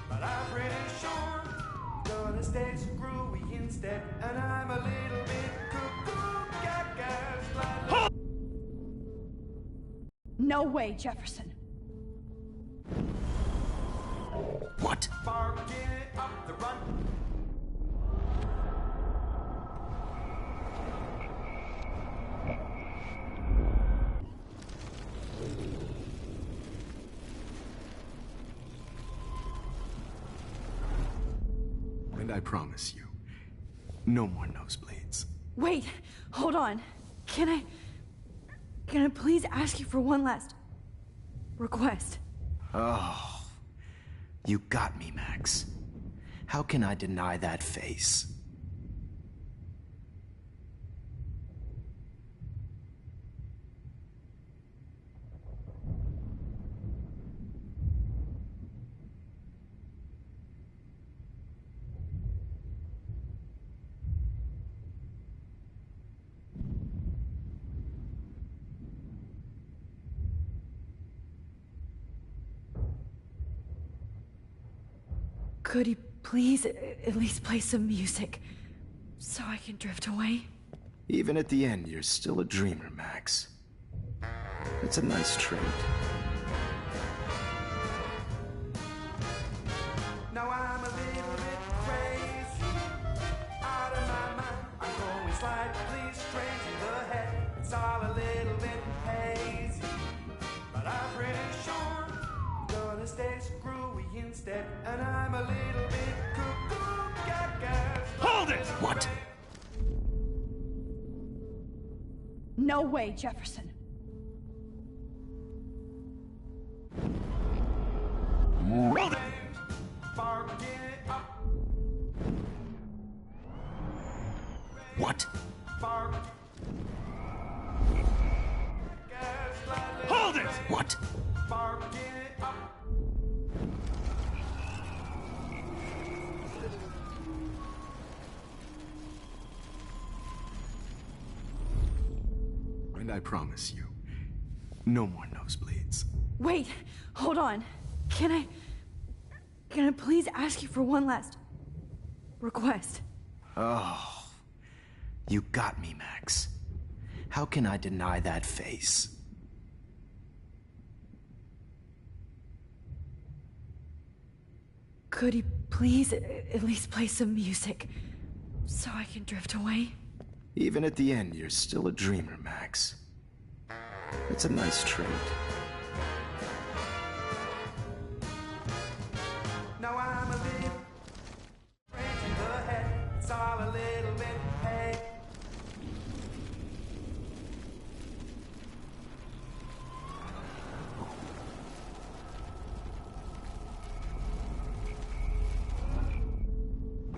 Speaker 17: but I'm pretty sure I'm gonna stay screwy instead. And I'm a little bit cuckoo, gaga.
Speaker 3: No way, Jefferson.
Speaker 7: What?
Speaker 17: Barking up the run.
Speaker 7: And I promise you, no more nosebleeds.
Speaker 3: Wait, hold on. Can I please ask you for one last request?
Speaker 7: Oh, you got me, Max. How can I deny that face?
Speaker 3: Could he please at least play some music so I can drift away?
Speaker 7: Even at the end, you're still a dreamer, Max. It's a nice trait.
Speaker 17: Now I'm a little bit crazy, out of my mind. I'm going slightly strange in the head. It's all a little bit hazy, but I'm pretty sure I'm gonna stay screwy instead. And I'm a little bit cuckoo, gaga.
Speaker 4: Hold it!
Speaker 7: What?
Speaker 3: No way, Jefferson.
Speaker 4: Hold it!
Speaker 7: What?
Speaker 4: Hold it!
Speaker 7: What? I promise you, no more nosebleeds.
Speaker 3: Wait, hold on. Can I please ask you for one last request?
Speaker 7: Oh, you got me, Max. How can I deny that face?
Speaker 3: Could you please at least play some music so I can drift away?
Speaker 7: Even at the end, you're still a dreamer, Max. It's a nice trait.
Speaker 17: Now I'm a little strange in the head. It's all a little bit hey.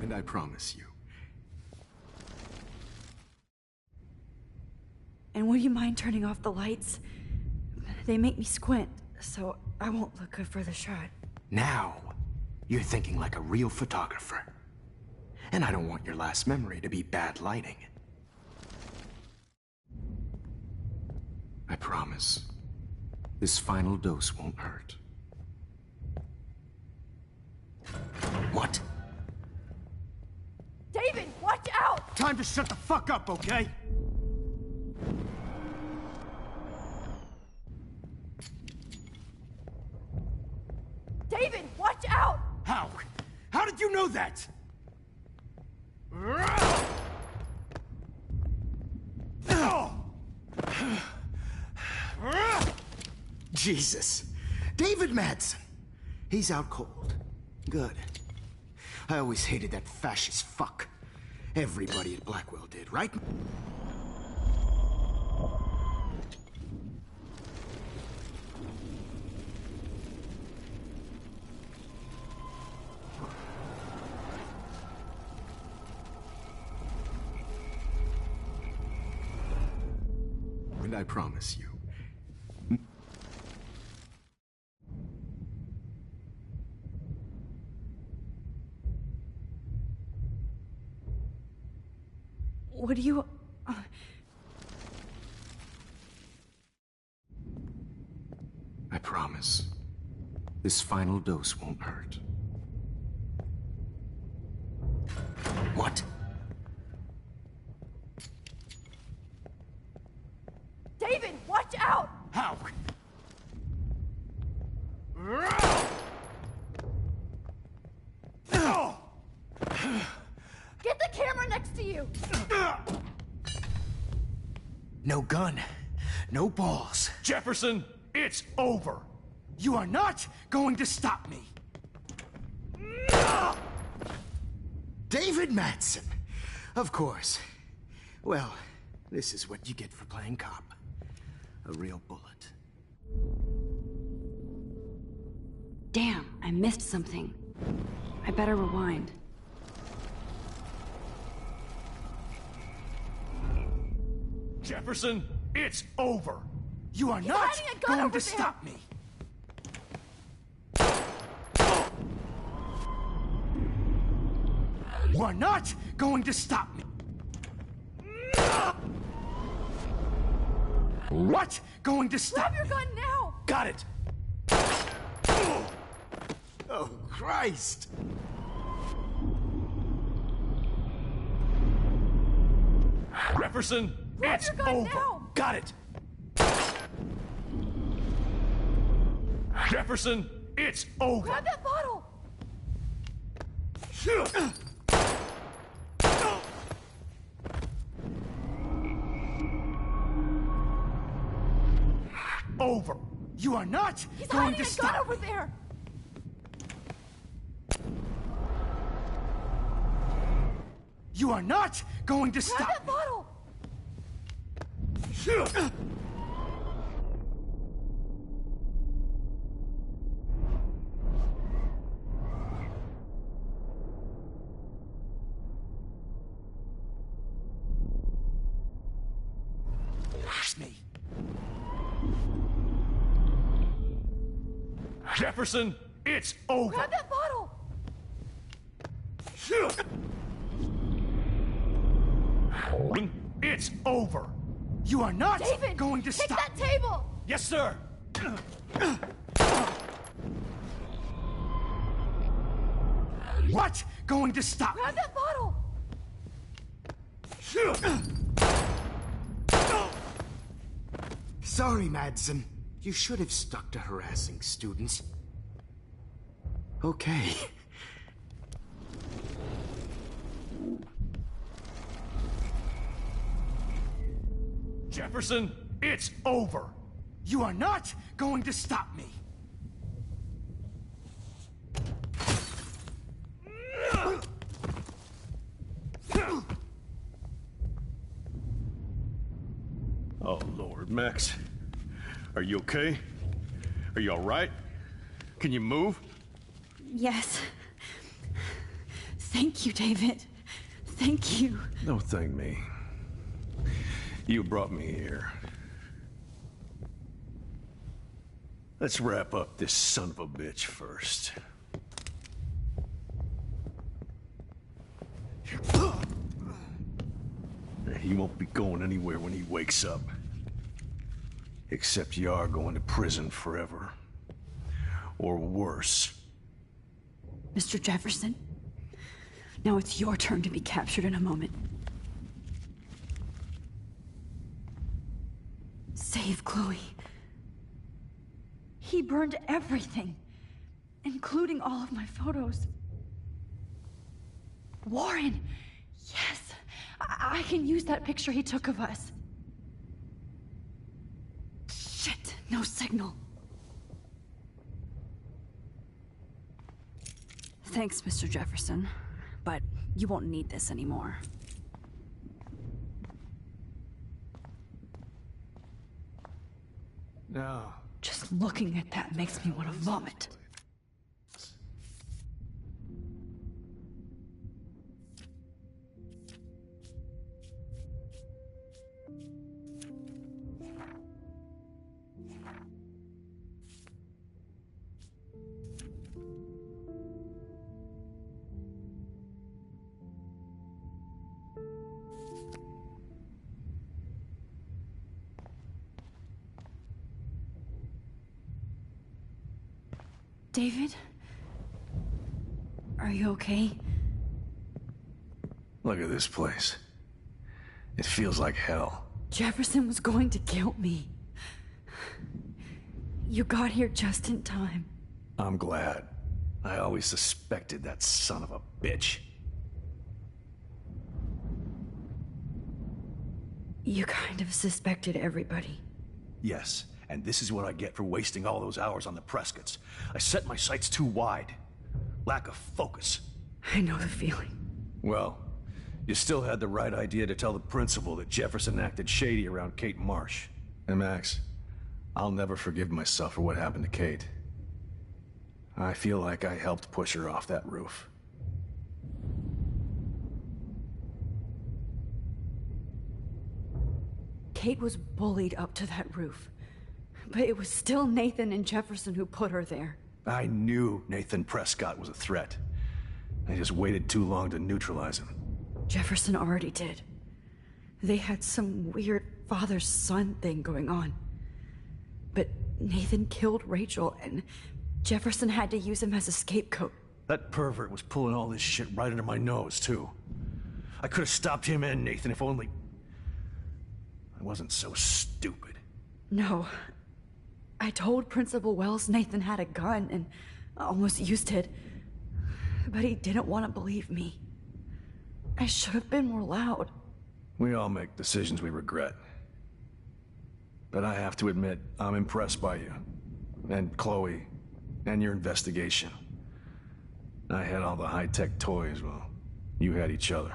Speaker 7: And I promise you.
Speaker 3: And would you mind turning off the lights? They make me squint, so I won't look good for the shot.
Speaker 7: Now, you're thinking like a real photographer. And I don't want your last memory to be bad lighting. I promise. This final dose won't hurt. What?
Speaker 3: David, watch out!
Speaker 7: Time to shut the fuck up, okay?
Speaker 3: David, watch out!
Speaker 7: How? How did you know that? Jesus. David Madsen. He's out cold. Good. I always hated that fascist fuck. Everybody at Blackwell did, right? And I promise you.
Speaker 3: What do you...
Speaker 7: I promise. This final dose won't hurt. What?
Speaker 3: David, watch out!
Speaker 7: How?
Speaker 3: Get the camera next to you!
Speaker 7: No gun. No balls.
Speaker 4: Jefferson, it's over.
Speaker 7: You are not going to stop me. David Madsen. Of course. Well, this is what you get for playing cop. A real bullet.
Speaker 3: Damn, I missed something. I better rewind.
Speaker 4: Jefferson, it's over.
Speaker 7: You are
Speaker 3: He's
Speaker 7: not
Speaker 3: hiding a gun
Speaker 7: going
Speaker 3: over
Speaker 7: to
Speaker 3: there.
Speaker 7: stop me. You are not going to stop me. What? Going to stop
Speaker 3: Grab your gun now!
Speaker 4: Got it.
Speaker 7: Oh, Christ.
Speaker 4: Jefferson,
Speaker 3: Grab
Speaker 4: it's
Speaker 3: your gun
Speaker 4: over.
Speaker 3: now!
Speaker 4: Got it. Jefferson, it's over.
Speaker 3: Grab that bottle!
Speaker 7: Over. You are not
Speaker 3: He's
Speaker 7: going
Speaker 3: hiding
Speaker 7: to
Speaker 3: a gun
Speaker 7: stop
Speaker 3: over
Speaker 7: me.
Speaker 3: there!
Speaker 7: You are not going to
Speaker 3: Grab
Speaker 7: stop
Speaker 3: that
Speaker 7: me.
Speaker 3: bottle!
Speaker 7: Me.
Speaker 4: Jefferson, it's over.
Speaker 3: Grab that bottle!
Speaker 4: It's over. You are not
Speaker 3: David,
Speaker 4: going to
Speaker 3: take
Speaker 4: stop.
Speaker 3: that table!
Speaker 4: Yes, sir. What? Going to stop?
Speaker 3: Grab that bottle!
Speaker 7: Sorry, Madsen. You should have stuck to harassing students. Okay.
Speaker 4: Jefferson, it's over. You are not going to stop me.
Speaker 7: Oh, Lord, Max. Are you okay? Are you all right? Can you move?
Speaker 3: Yes. Thank you, David. Thank you.
Speaker 7: Don't thank me. You brought me here. Let's wrap up this son of a bitch first. He won't be going anywhere when he wakes up. Except you are going to prison forever. Or worse.
Speaker 3: Mr. Jefferson, now it's your turn to be captured in a moment. Save Chloe. He burned everything, including all of my photos. Warren, yes, I can use that picture he took of us. Shit, no signal. Thanks, Mr. Jefferson, but you won't need this anymore.
Speaker 7: No.
Speaker 3: Just looking at that makes me want to vomit. David? Are you okay?
Speaker 7: Look at this place. It feels like hell.
Speaker 3: Jefferson was going to kill me. You got here just in time.
Speaker 7: I'm glad. I always suspected that son of a bitch.
Speaker 3: You kind of suspected everybody.
Speaker 4: Yes, and this is what I get for wasting all those hours on the Prescotts. I set my sights too wide. Lack of focus.
Speaker 3: I know the feeling.
Speaker 4: Well, you still had the right idea to tell the principal that Jefferson acted shady around Kate Marsh. And Max, I'll never forgive myself for what happened to Kate. I feel like I helped push her off that roof.
Speaker 3: Kate was bullied up to that roof. But it was still Nathan and Jefferson who put her there.
Speaker 4: I knew Nathan Prescott was a threat. I just waited too long to neutralize him.
Speaker 3: Jefferson already did. They had some weird father-son thing going on. But Nathan killed Rachel, and Jefferson had to use him as a scapegoat.
Speaker 4: That pervert was pulling all this shit right under my nose, too. I could have stopped him and Nathan if only... I wasn't so stupid.
Speaker 3: No. I told Principal Wells Nathan had a gun and almost used it. But he didn't want to believe me. I should have been more loud.
Speaker 4: We all make decisions we regret. But I have to admit, I'm impressed by you. And Chloe. And your investigation. I had all the high-tech toys, well, you had each other.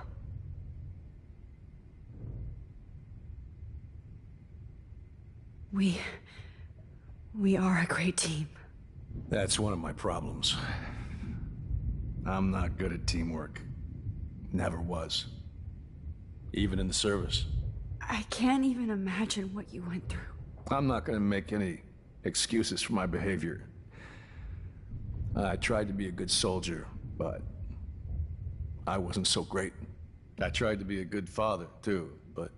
Speaker 3: We are a great team.
Speaker 4: That's one of my problems. I'm not good at teamwork. Never was. Even in the service.
Speaker 3: I can't even imagine what you went through.
Speaker 4: I'm not gonna make any excuses for my behavior. I tried to be a good soldier, but I wasn't so great. I tried to be a good father, too, but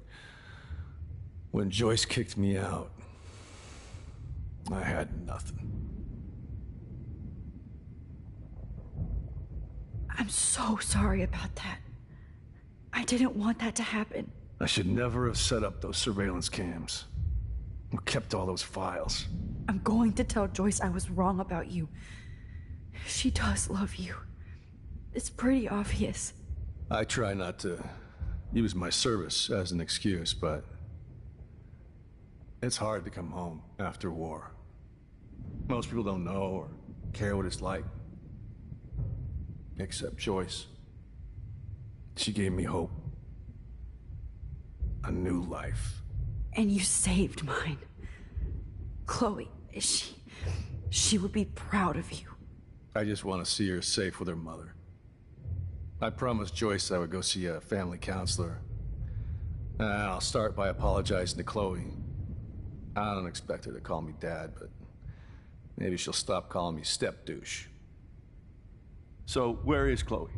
Speaker 4: When Joyce kicked me out, I had nothing.
Speaker 3: I'm so sorry about that. I didn't want that to happen.
Speaker 4: I should never have set up those surveillance cams. Or kept all those files.
Speaker 3: I'm going to tell Joyce I was wrong about you. She does love you. It's pretty obvious.
Speaker 4: I try not to use my service as an excuse, but it's hard to come home after war. Most people don't know or care what it's like. Except Joyce. She gave me hope. A new life.
Speaker 3: And you saved mine. Chloe, she would be proud of you.
Speaker 4: I just want to see her safe with her mother. I promised Joyce I would go see a family counselor. And I'll start by apologizing to Chloe. I don't expect her to call me Dad, but maybe she'll stop calling me step douche. So, where is Chloe?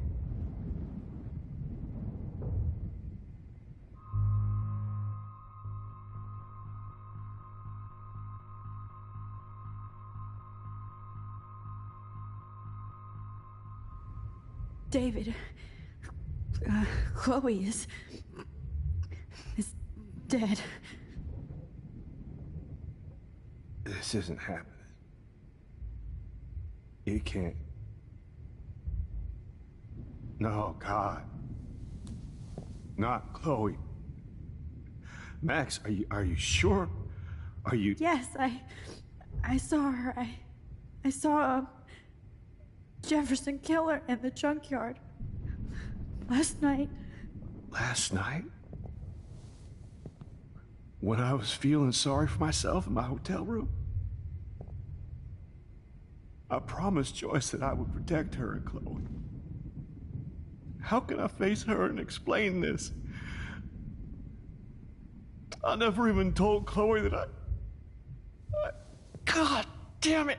Speaker 3: David, Chloe is dead.
Speaker 4: This isn't happening. It can't. No, God. Not Chloe. Max, are you sure? Are you...
Speaker 3: Yes, I saw her. I saw Jefferson Killer in the junkyard last night.
Speaker 4: Last night? When I was feeling sorry for myself in my hotel room? I promised Joyce that I would protect her and Chloe. How can I face her and explain this? I never even told Chloe that I... God damn it!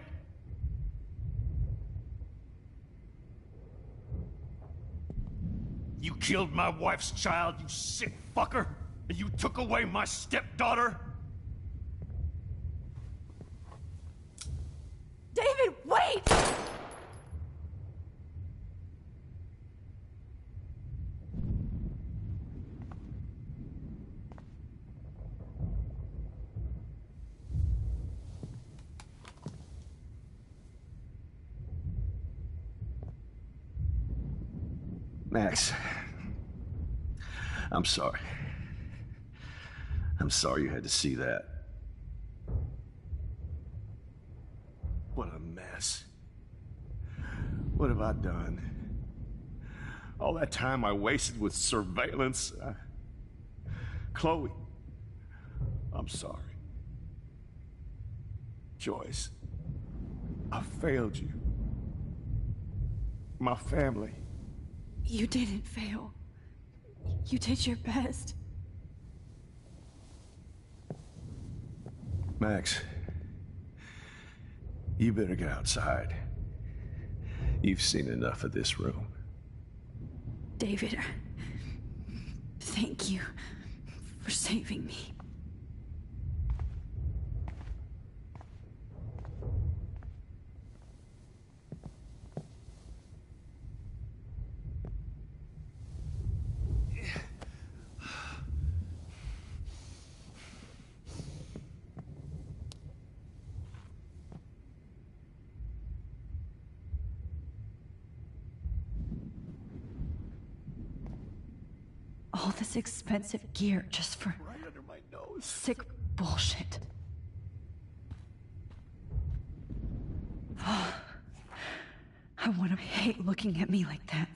Speaker 18: You killed my wife's child, you sick fucker! And you took away my stepdaughter?
Speaker 3: David, wait!
Speaker 4: Max, I'm sorry. I'm sorry you had to see that. What a mess. What have I done? All that time I wasted with surveillance. Chloe, I'm sorry. Joyce, I failed you. My family.
Speaker 3: You didn't fail. You did your best.
Speaker 4: Max, you better get outside. You've seen enough of this room.
Speaker 3: David, thank you for saving me. All this expensive gear just for
Speaker 4: right under my nose.
Speaker 3: Sick bullshit. I want to hate looking at me like that.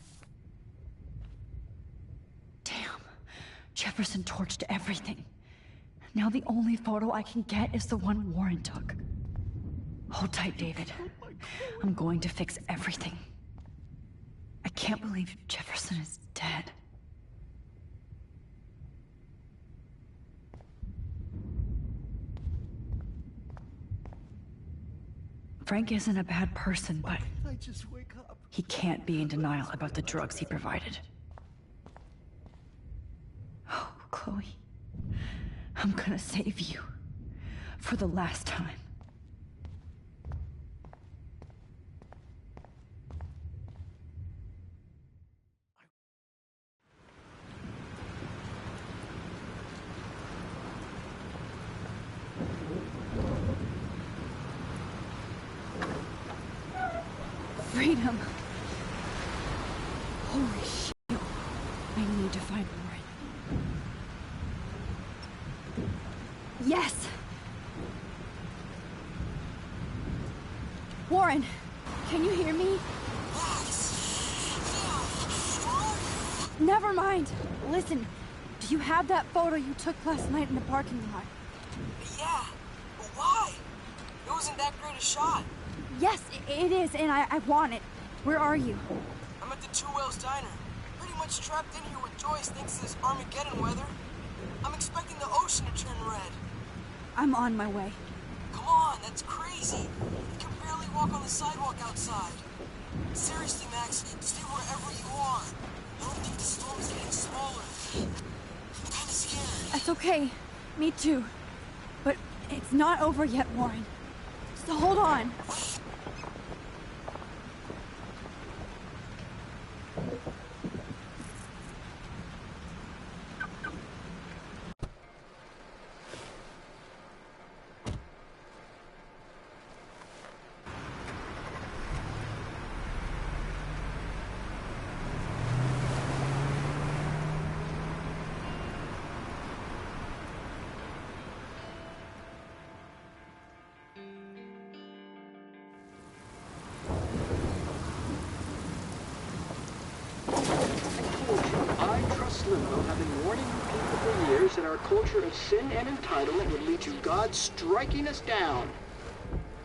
Speaker 3: Damn. Jefferson torched everything. Now the only photo I can get is the one Warren took. Hold tight, David. I'm going to fix everything. I can't believe Jefferson is dead. Frank isn't a bad person, but
Speaker 4: I just wake up.
Speaker 3: He can't be in denial about the drugs he provided. Oh, Chloe. I'm gonna save you. For the last time. Freedom. Holy shit. I need to find Warren. Yes! Warren, can you hear me? Never mind. Listen, do you have that photo you took last night in the parking lot?
Speaker 19: Yeah, but why? It wasn't that great a shot.
Speaker 3: Yes, it is, and I want it. Where are you?
Speaker 19: I'm at the Two Whales Diner. Pretty much trapped in here with Joyce thanks to this Armageddon weather. I'm expecting the ocean to turn red.
Speaker 3: I'm on my way.
Speaker 19: Come on, that's crazy. You can barely walk on the sidewalk outside. Seriously, Max, stay wherever you are. I don't think the storm is getting smaller. I'm kinda scared.
Speaker 3: That's okay. Me too. But it's not over yet, Warren. So hold on.
Speaker 20: Limbo have been warning you people for years that our culture of sin and entitlement would lead to God striking us down.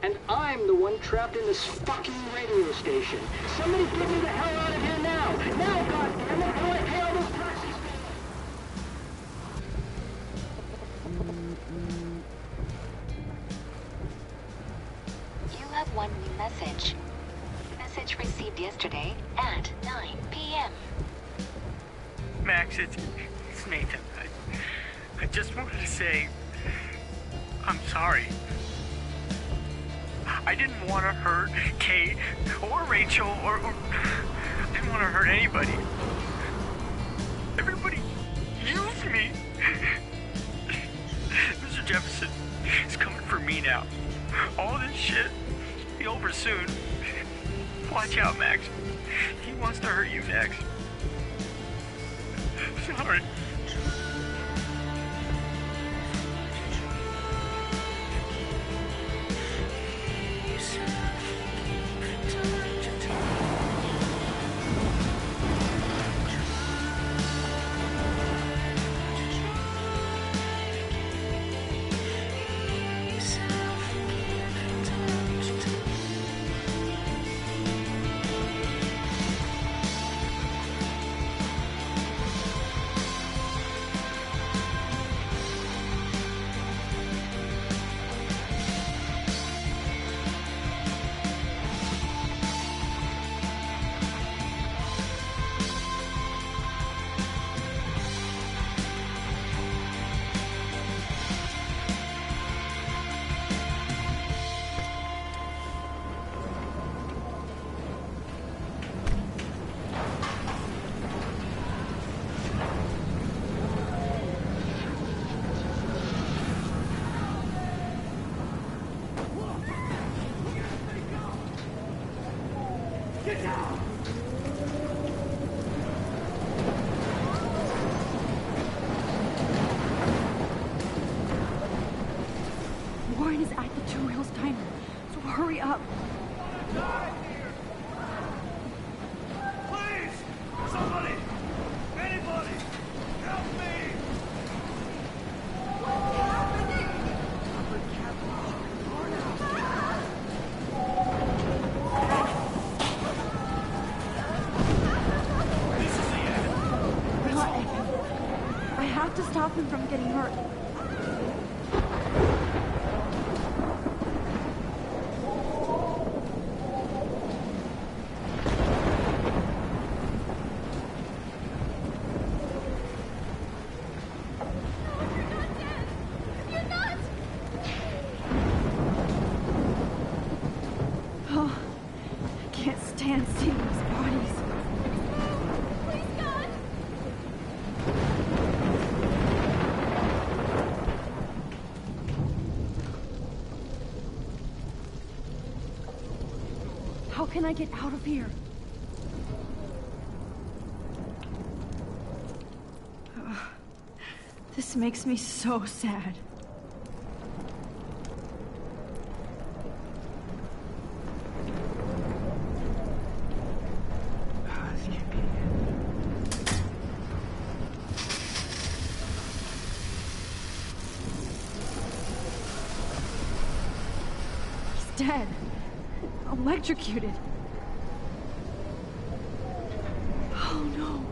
Speaker 20: And I'm the one trapped in this fucking radio station. Somebody get me the hell out of here now! Now, goddammit! I want to pay all those taxes!
Speaker 21: You have one new message. Message received yesterday at 9 p.m.
Speaker 22: Max, it's Nathan. I just wanted to say, I'm sorry. I didn't want to hurt Kate or Rachel or I didn't want to hurt anybody. Everybody used me. Mr. Jefferson is coming for me now. All this shit will be over soon. Watch out, Max. He wants to hurt you next. Sorry.
Speaker 3: Warren is at the Two Whales Diner, so hurry up.
Speaker 17: Please! Somebody! Anybody! Help me!
Speaker 3: This is the end. Not Evan. I have to stop him from getting hurt. can't stand seeing these bodies.
Speaker 16: Please, God!
Speaker 3: How can I get out of here? This makes me so sad. He's dead. Electrocuted. Oh no.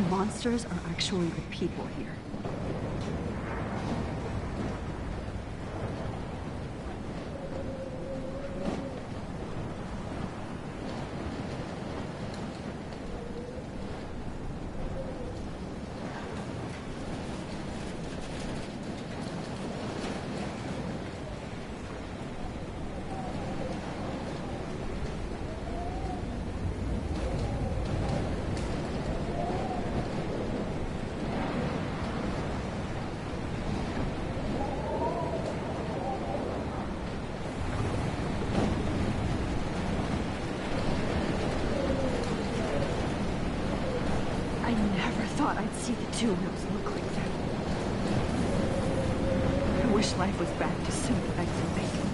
Speaker 3: Monsters are actually the people here. I'd see the two wheels look like that. I wish life was back to sympathetic and bacon.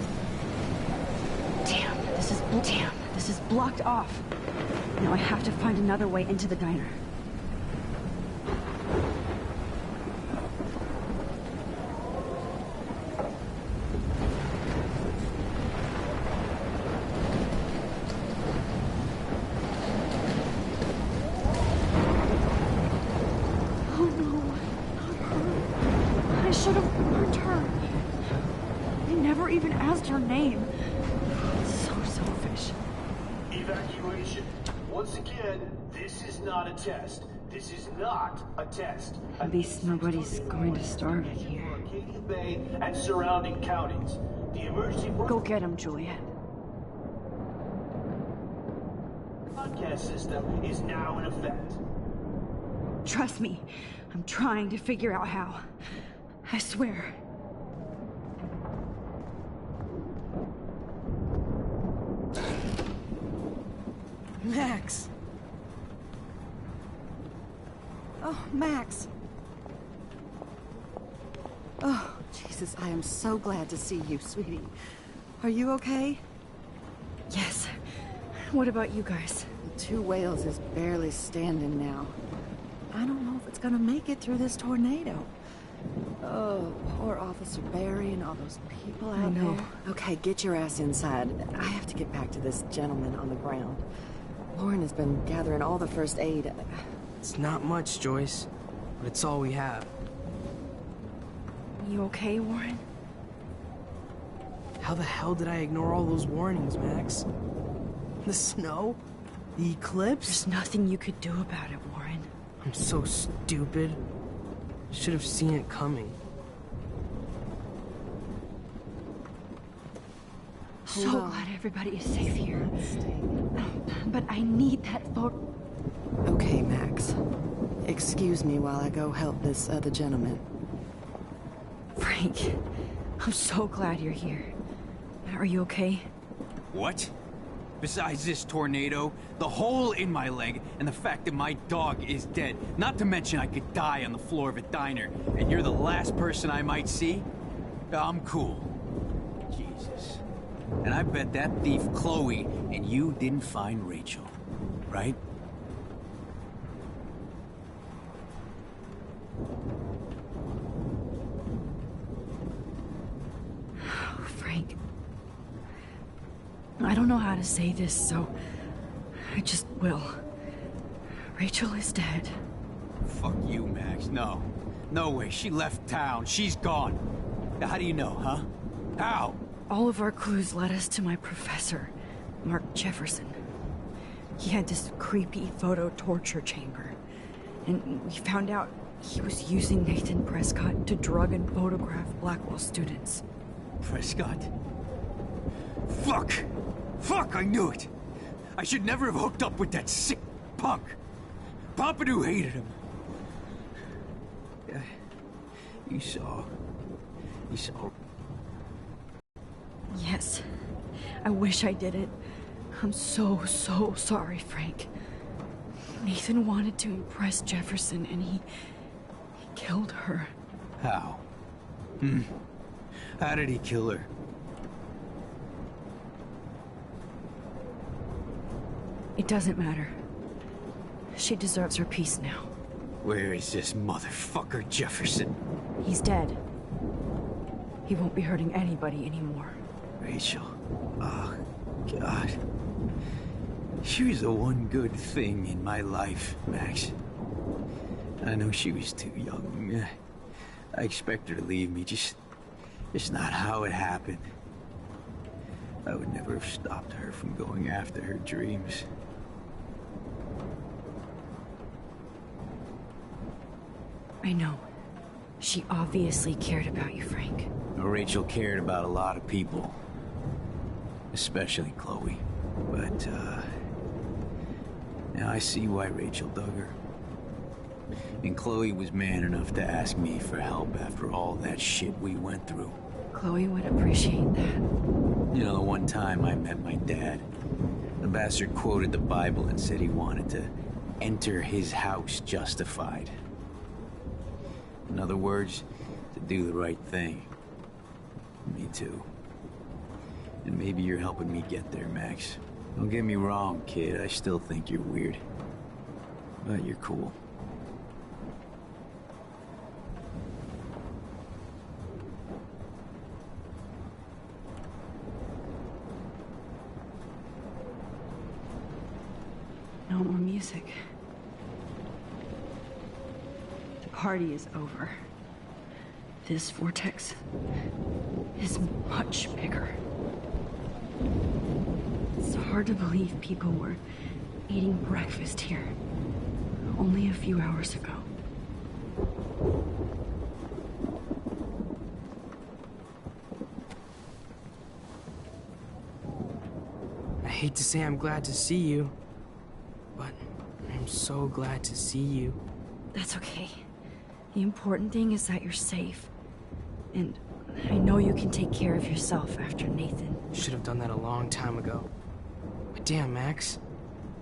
Speaker 3: Damn, this is blocked off. Now I have to find another way into the diner. Her name. So selfish.
Speaker 1: Evacuation. Once again, this is not a test. This is not a test.
Speaker 3: At least nobody's going to starve in here.
Speaker 1: Acadia Bay and surrounding counties. The emergency
Speaker 3: Go get him, Juliet.
Speaker 1: broadcast system is now in effect.
Speaker 3: Trust me, I'm trying to figure out how. I swear.
Speaker 11: Max! Oh, Max! Oh, Jesus, I am so glad to see you, sweetie. Are you okay?
Speaker 3: Yes. What about you guys?
Speaker 13: The Two Whales is barely standing now. I don't know if it's gonna make it through this tornado. Oh, poor Officer Barry and all those people out
Speaker 3: know.
Speaker 13: there. Okay, get your ass inside. I have to get back to this gentleman on the ground. Lauren has been gathering all the first aid.
Speaker 8: It's not much, Joyce, but it's all we have.
Speaker 3: You okay, Warren?
Speaker 8: How the hell did I ignore all those warnings, Max? The snow? The eclipse?
Speaker 3: There's nothing you could do about it, Warren.
Speaker 8: I'm so stupid. Should have seen it coming.
Speaker 3: So glad everybody is safe here. But I need that photo.
Speaker 13: Okay, Max. Excuse me while I go help this other gentleman.
Speaker 3: Frank, I'm so glad you're here. Are you okay?
Speaker 5: What? Besides this tornado, the hole in my leg, and the fact that my dog is dead. Not to mention I could die on the floor of a diner, and you're the last person I might see? I'm cool. Jesus. And I bet that thief Chloe and you didn't find Rachel, right?
Speaker 3: Frank. I don't know how to say this, so I just will. Rachel is dead.
Speaker 5: Fuck you, Max. No. No way. She left town. She's gone. How do you know, huh? How?
Speaker 3: All of our clues led us to my professor, Mark Jefferson. He had this creepy photo torture chamber. And we found out he was using Nathan Prescott to drug and photograph Blackwell students.
Speaker 5: Prescott? Fuck! Fuck, I knew it! I should never have hooked up with that sick punk! Pompidou hated him. Yeah, you saw...
Speaker 3: Yes. I wish I did it. I'm so sorry, Frank. Nathan wanted to impress Jefferson, and he killed her.
Speaker 5: How? How did he kill her?
Speaker 3: It doesn't matter. She deserves her peace now.
Speaker 5: Where is this motherfucker Jefferson?
Speaker 3: He's dead. He won't be hurting anybody anymore.
Speaker 5: Rachel. Oh, God. She was the one good thing in my life, Max. I know she was too young. I expect her to leave me, just not how it happened. I would never have stopped her from going after her dreams.
Speaker 3: I know. She obviously cared about you, Frank.
Speaker 5: Rachel cared about a lot of people. Especially Chloe. But, now I see why Rachel dug her. And Chloe was man enough to ask me for help after all that shit we went through.
Speaker 3: Chloe would appreciate that.
Speaker 5: You know, the one time I met my dad, the bastard quoted the Bible and said he wanted to enter his house justified. In other words, to do the right thing. Me too. And maybe you're helping me get there, Max. Don't get me wrong, kid. I still think you're weird. But you're cool.
Speaker 3: No more music. The party is over. This vortex is much bigger. It's hard to believe people were eating breakfast here only a few hours ago.
Speaker 8: hate to say I'm glad to see you, but I'm so glad to see you.
Speaker 3: That's okay. The important thing is that you're safe. And I know you can take care of yourself after Nathan.
Speaker 8: Should have done that a long time ago. But damn, Max.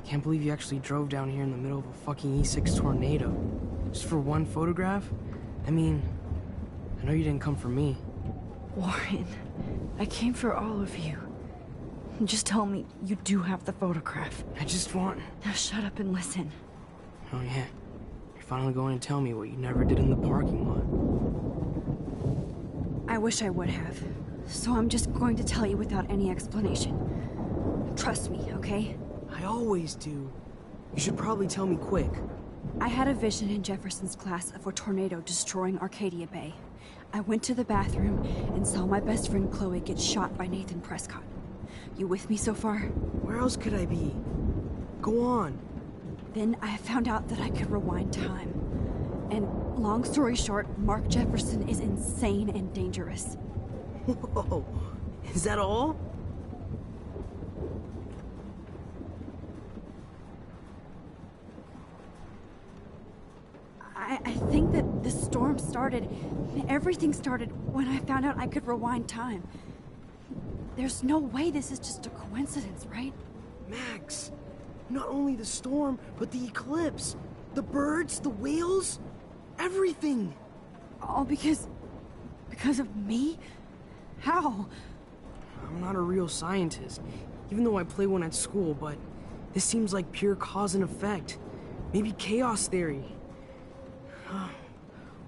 Speaker 8: Can't believe you actually drove down here in the middle of a fucking E6 tornado. Just for one photograph? I mean, I know you didn't come for me.
Speaker 3: Warren, I came for all of you. Just tell me you do have the photograph.
Speaker 8: I just want...
Speaker 3: Now shut up and listen.
Speaker 8: Oh yeah. You're finally going to tell me what you never did in the parking lot.
Speaker 3: I wish I would have. So I'm just going to tell you without any explanation. Trust me, okay?
Speaker 8: I always do. You should probably tell me quick.
Speaker 3: I had a vision in Jefferson's class of a tornado destroying Arcadia Bay. I went to the bathroom and saw my best friend Chloe get shot by Nathan Prescott. You with me so far?
Speaker 8: Where else could I be? Go on.
Speaker 3: Then I found out that I could rewind time. And long story short, Mark Jefferson is insane and dangerous.
Speaker 8: Whoa. Is that all?
Speaker 3: I think that the storm started, everything started when I found out I could rewind time. There's no way this is just a coincidence, right?
Speaker 8: Max, not only the storm, but the eclipse, the birds, the whales, everything.
Speaker 3: All because of me? How?
Speaker 8: I'm not a real scientist, even though I play one at school, but this seems like pure cause and effect. Maybe chaos theory.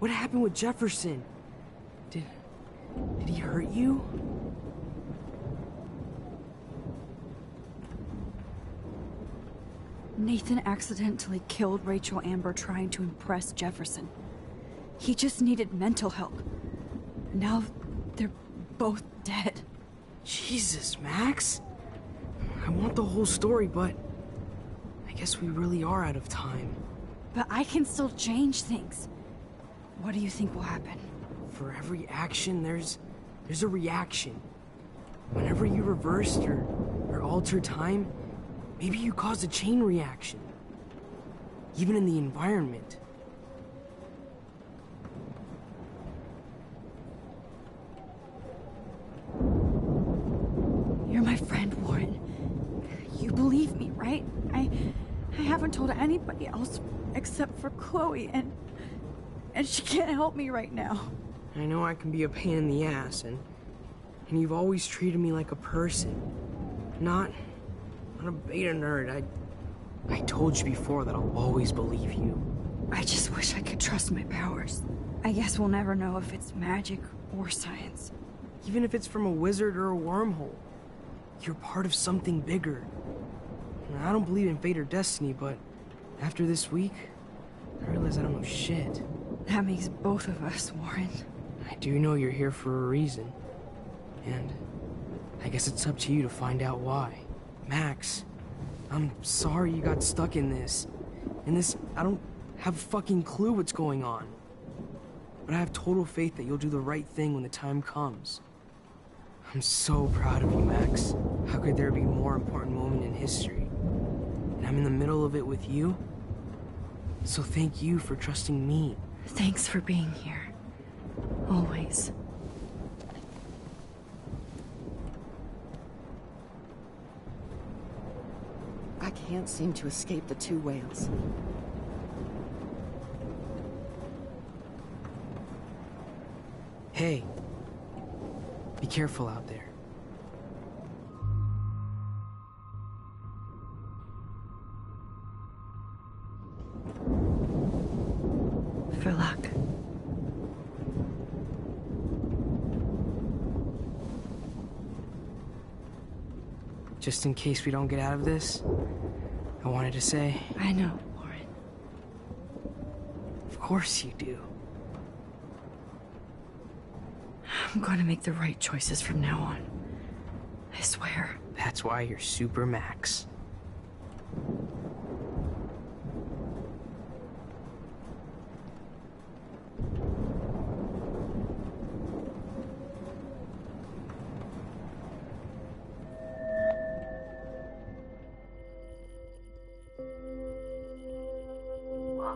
Speaker 8: What happened with Jefferson? Did he hurt you?
Speaker 3: Nathan accidentally killed Rachel Amber trying to impress Jefferson. He just needed mental help. Now they're both dead.
Speaker 8: Jesus, Max. I want the whole story, but I guess we really are out of time.
Speaker 3: But I can still change things. What do you think will happen?
Speaker 8: For every action, there's a reaction. Whenever you reversed or altered time, maybe you caused a chain reaction. Even in the environment.
Speaker 3: You're my friend, Warren. You believe me, right? I haven't told anybody else except for Chloe, and she can't help me right now.
Speaker 8: I know I can be a pain in the ass, and you've always treated me like a person. Not a beta nerd. I told you before that I'll always believe you.
Speaker 3: I just wish I could trust my powers. I guess we'll never know if it's magic or science.
Speaker 8: Even if it's from a wizard or a wormhole. You're part of something bigger. I don't believe in fate or destiny, but after this week, I realize I don't know shit.
Speaker 3: That makes both of us, Warren.
Speaker 8: I do know you're here for a reason. And I guess it's up to you to find out why. Max, I'm sorry you got stuck in this. I don't have a fucking clue what's going on. But I have total faith that you'll do the right thing when the time comes. I'm so proud of you, Max. How could there be a more important moment in history? And I'm in the middle of it with you. So thank you for trusting me.
Speaker 3: Thanks for being here. Always.
Speaker 13: I can't seem to escape the two whales.
Speaker 8: Hey, be careful out there.
Speaker 3: For luck.
Speaker 8: Just in case we don't get out of this, I wanted to say...
Speaker 3: I know, Warren.
Speaker 8: Of course you do.
Speaker 3: I'm going to make the right choices from now on. I swear.
Speaker 8: That's why you're Super Max.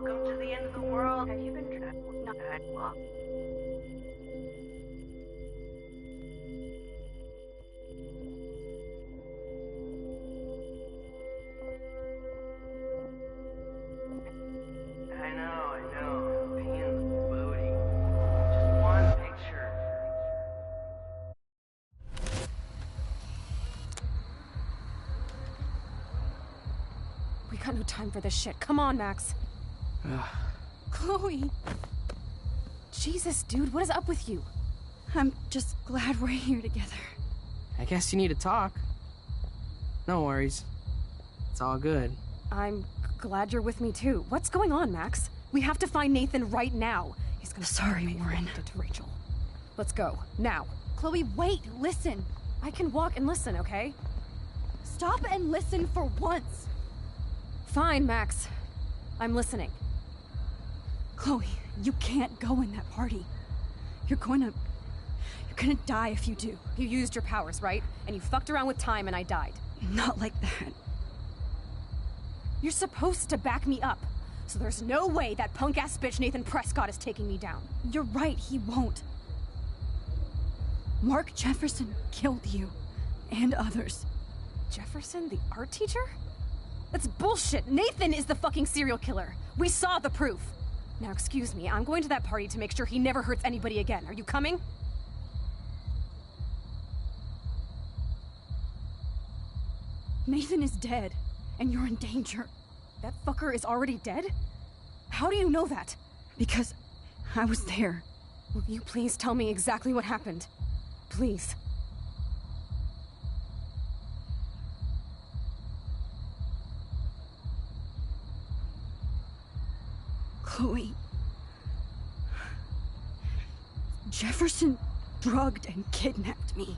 Speaker 6: Welcome to the end of the world. Have you been not well? I know. Pain's booty. Just one picture.
Speaker 2: We got no time for this shit. Come on, Max. Chloe. Jesus, dude, what is up with you?
Speaker 3: I'm just glad we're here together.
Speaker 8: I guess you need to talk. No worries. It's all good.
Speaker 2: I'm glad you're with me too. What's going on, Max? We have to find Nathan right now. He's gonna
Speaker 3: Sorry, Warren.
Speaker 2: did to Rachel. Let's go now. Chloe, wait, listen. I can walk and listen, okay?
Speaker 3: Stop and listen for once.
Speaker 2: Fine, Max. I'm listening.
Speaker 3: Chloe, you can't go in that party. You're gonna die if you do.
Speaker 2: You used your powers, right? And you fucked around with time and I died.
Speaker 3: Not like that.
Speaker 2: You're supposed to back me up. So there's no way that punk-ass bitch Nathan Prescott is taking me down.
Speaker 3: You're right, he won't. Mark Jefferson killed you. And others.
Speaker 2: Jefferson, the art teacher? That's bullshit. Nathan is the fucking serial killer. We saw the proof. Now, excuse me, I'm going to that party to make sure he never hurts anybody again. Are you coming?
Speaker 3: Nathan is dead, and you're in danger.
Speaker 2: That fucker is already dead? How do you know that?
Speaker 3: Because I was there.
Speaker 2: Will you please tell me exactly what happened? Please.
Speaker 3: Chloe. Jefferson drugged and kidnapped me.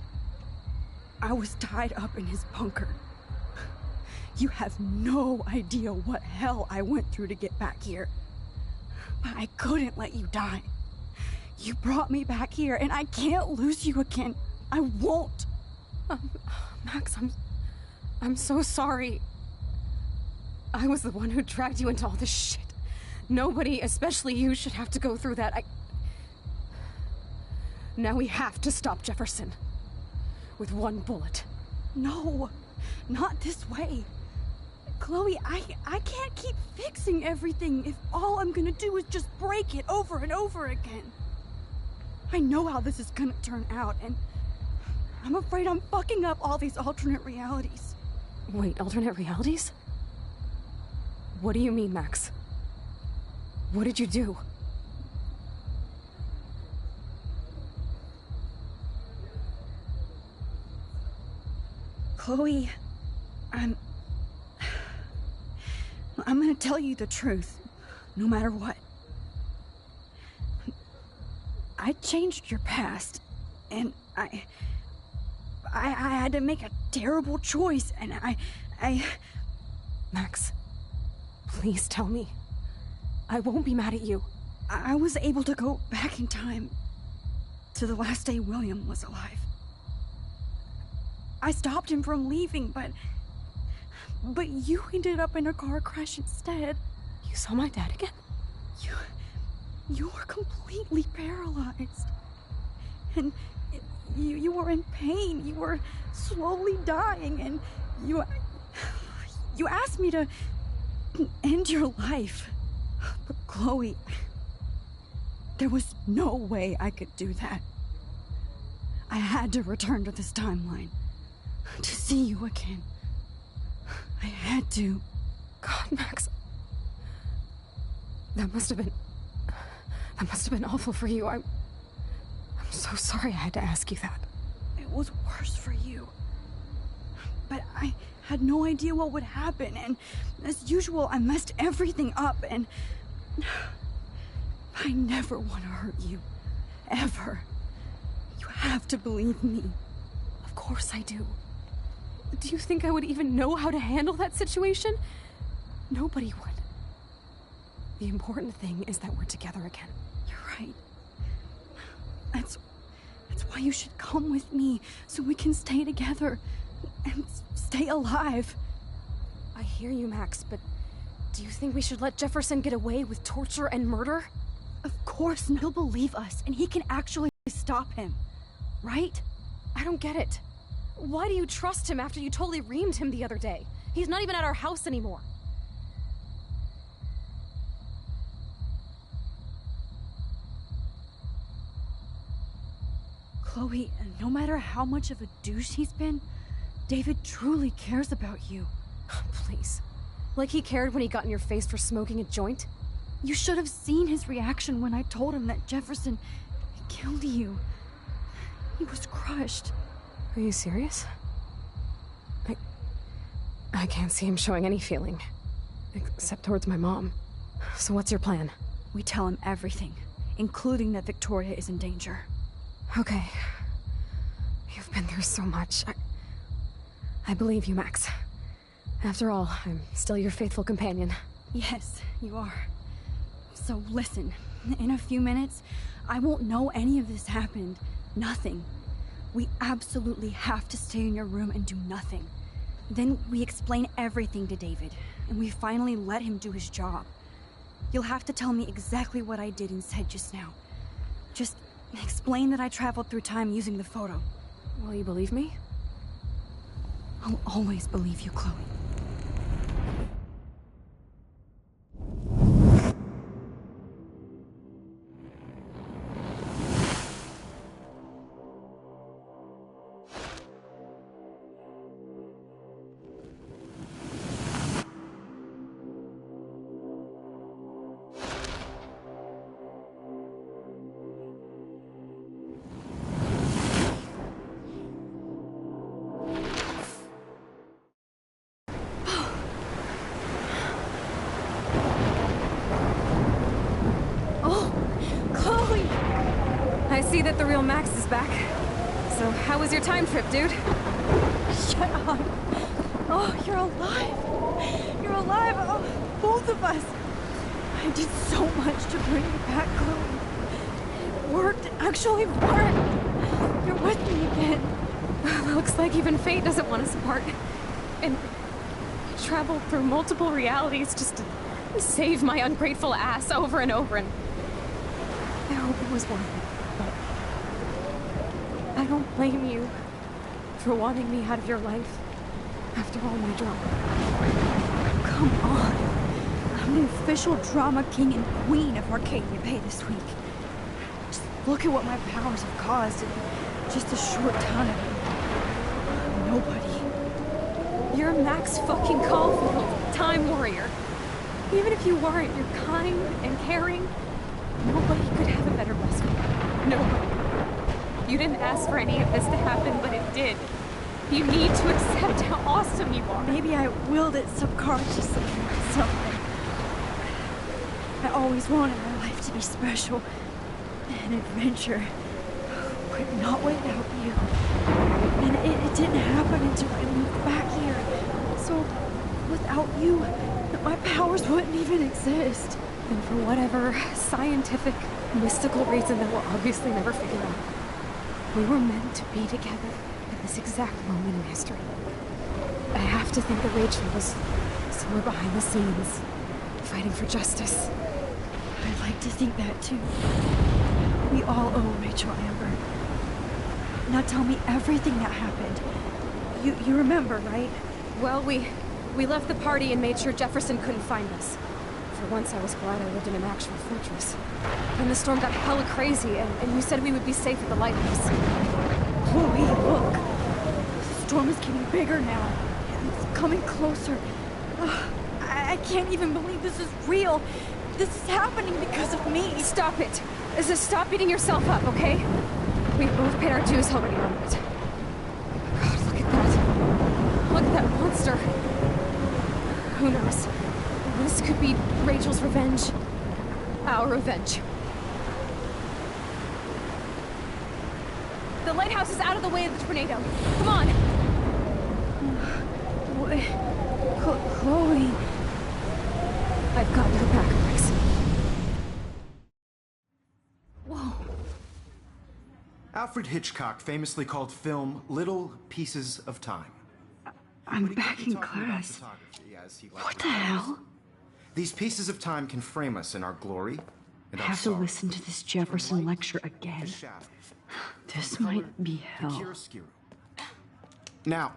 Speaker 3: I was tied up in his bunker. You have no idea what hell I went through to get back here. But I couldn't let you die. You brought me back here, and I can't lose you again. I won't.
Speaker 2: Max, I'm so sorry. I was the one who dragged you into all this shit. Nobody, especially you, should have to go through that. Now we have to stop Jefferson. With one bullet.
Speaker 3: No, not this way. Chloe, I can't keep fixing everything if all I'm gonna do is just break it over and over again. I know how this is gonna turn out, and I'm afraid I'm fucking up all these alternate realities.
Speaker 2: Wait, alternate realities? What do you mean, Max? What did you do?
Speaker 3: Chloe, I'm gonna tell you the truth, no matter what. I changed your past, and I had to make a terrible choice, and I...
Speaker 2: Max, please tell me. I won't be mad at you.
Speaker 3: I was able to go back in time to the last day William was alive. I stopped him from leaving, but you ended up in a car crash instead.
Speaker 2: You saw my dad again?
Speaker 3: You were completely paralyzed. And you were in pain. You were slowly dying, and you asked me to end your life. But Chloe, there was no way I could do that. I had to return to this timeline. To see you again. I had to.
Speaker 2: God, Max. That must have been awful for you. I'm so sorry I had to ask you that.
Speaker 3: It was worse for you. But I had no idea what would happen, and as usual, I messed everything up, and I never want to hurt you. Ever. You have to believe me.
Speaker 2: Of course I do. Do you think I would even know how to handle that situation? Nobody would. The important thing is that we're together again.
Speaker 3: You're right. That's why you should come with me, so we can stay together and stay alive.
Speaker 2: I hear you, Max, but Do you think we should let Jefferson get away with torture and murder?
Speaker 3: Of course, he'll believe us, and he can actually stop him. Right?
Speaker 2: I don't get it. Why do you trust him after you totally reamed him the other day? He's not even at our house anymore.
Speaker 3: Chloe, no matter how much of a douche he's been, David truly cares about you.
Speaker 2: Please. Like he cared when he got in your face for smoking a joint?
Speaker 3: You should have seen his reaction when I told him that Jefferson killed you. He was crushed.
Speaker 2: Are you serious? I can't see him showing any feeling. Except towards my mom. So what's your plan?
Speaker 3: We tell him everything, including that Victoria is in danger.
Speaker 2: Okay. You've been through so much. I believe you, Max. After all, I'm still your faithful companion.
Speaker 3: Yes, you are. So listen, in a few minutes, I won't know any of this happened. Nothing. We absolutely have to stay in your room and do nothing. Then we explain everything to David, and we finally let him do his job. You'll have to tell me exactly what I did and said just now. Just explain that I traveled through time using the photo.
Speaker 2: Will you believe me?
Speaker 3: I'll always believe you, Chloe.
Speaker 2: I see that the real Max is back. So how was your time trip, dude?
Speaker 3: Shut up. Oh, you're alive. You're alive. Oh, both of us. I did so much to bring you back, Chloe. It worked. It actually worked. You're with me again.
Speaker 2: Looks like even fate doesn't want us apart. And I traveled through multiple realities just to save my ungrateful ass over and over, and I hope it was worth it. I don't blame you for wanting me out of your life after all my drama.
Speaker 3: Come on. I'm the official drama king and queen of Arcadia Bay this week. Just look at what my powers have caused in just a short time. Nobody.
Speaker 2: You're Max fucking Caulfield, Time Warrior. Even if you weren't, you're kind and caring. Nobody could have a better best friend. Nobody. You didn't ask for any of this to happen, but it did. You need to accept how awesome you are.
Speaker 3: Maybe I willed it subconsciously or something. I always wanted my life to be special. An adventure. But not without you. And it didn't happen until I moved back here. So, without you, my powers wouldn't even exist.
Speaker 2: And for whatever scientific, mystical reason that we'll obviously never figure out, we were meant to be together at this exact moment in history. I have to think that Rachel was somewhere behind the scenes, fighting for justice.
Speaker 3: I'd like to think that too. We all owe Rachel Amber. Now tell me everything that happened. You remember, right?
Speaker 2: Well, we left the party and made sure Jefferson couldn't find us. For once, I was glad I lived in an actual fortress. Then the storm got hella crazy, and you said we would be safe at the lighthouse.
Speaker 3: Chloe, look! The storm is getting bigger now. It's coming closer. I can't even believe this is real. This is happening because of me.
Speaker 2: Stop it! Stop beating yourself up, okay? We've both paid our dues already on it. God, look at that. Look at that monster. Who knows? This could be Rachel's revenge. Our revenge. The lighthouse is out of the way of the tornado. Come on!
Speaker 3: Chloe...
Speaker 2: I've got your back, Max.
Speaker 3: Whoa.
Speaker 9: Alfred Hitchcock famously called film little pieces of time.
Speaker 3: I'm back in class. What the hell?
Speaker 9: These pieces of time can frame us in our glory and
Speaker 3: I
Speaker 9: our
Speaker 3: have to
Speaker 9: sorrow.
Speaker 3: listen to this Jefferson lecture again. This might be hell.
Speaker 9: Now,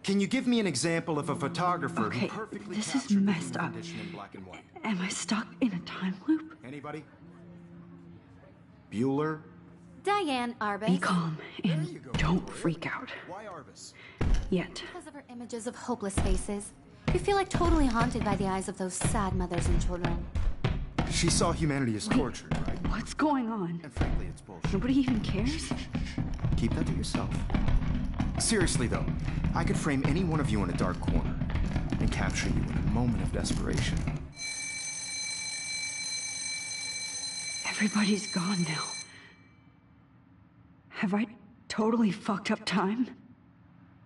Speaker 9: can you give me an example of a photographer
Speaker 3: Okay,
Speaker 9: who perfectly
Speaker 3: this is
Speaker 9: captured the
Speaker 3: messed
Speaker 9: human
Speaker 3: up.
Speaker 9: condition in black and white?
Speaker 3: Am I stuck in a time loop?
Speaker 9: Anybody? Bueller?
Speaker 10: Diane Arbus.
Speaker 3: Be calm and don't freak out.
Speaker 9: Why Arbus?
Speaker 3: Yet.
Speaker 10: Because of her images of hopeless faces. You feel like totally haunted by the eyes of those sad mothers and children.
Speaker 9: She saw humanity as tortured, right?
Speaker 3: What's going on?
Speaker 9: And frankly, it's bullshit.
Speaker 3: Nobody even cares?
Speaker 9: Keep that to yourself. Seriously, though, I could frame any one of you in a dark corner and capture you in a moment of desperation.
Speaker 3: Everybody's gone now. Have I totally fucked up time?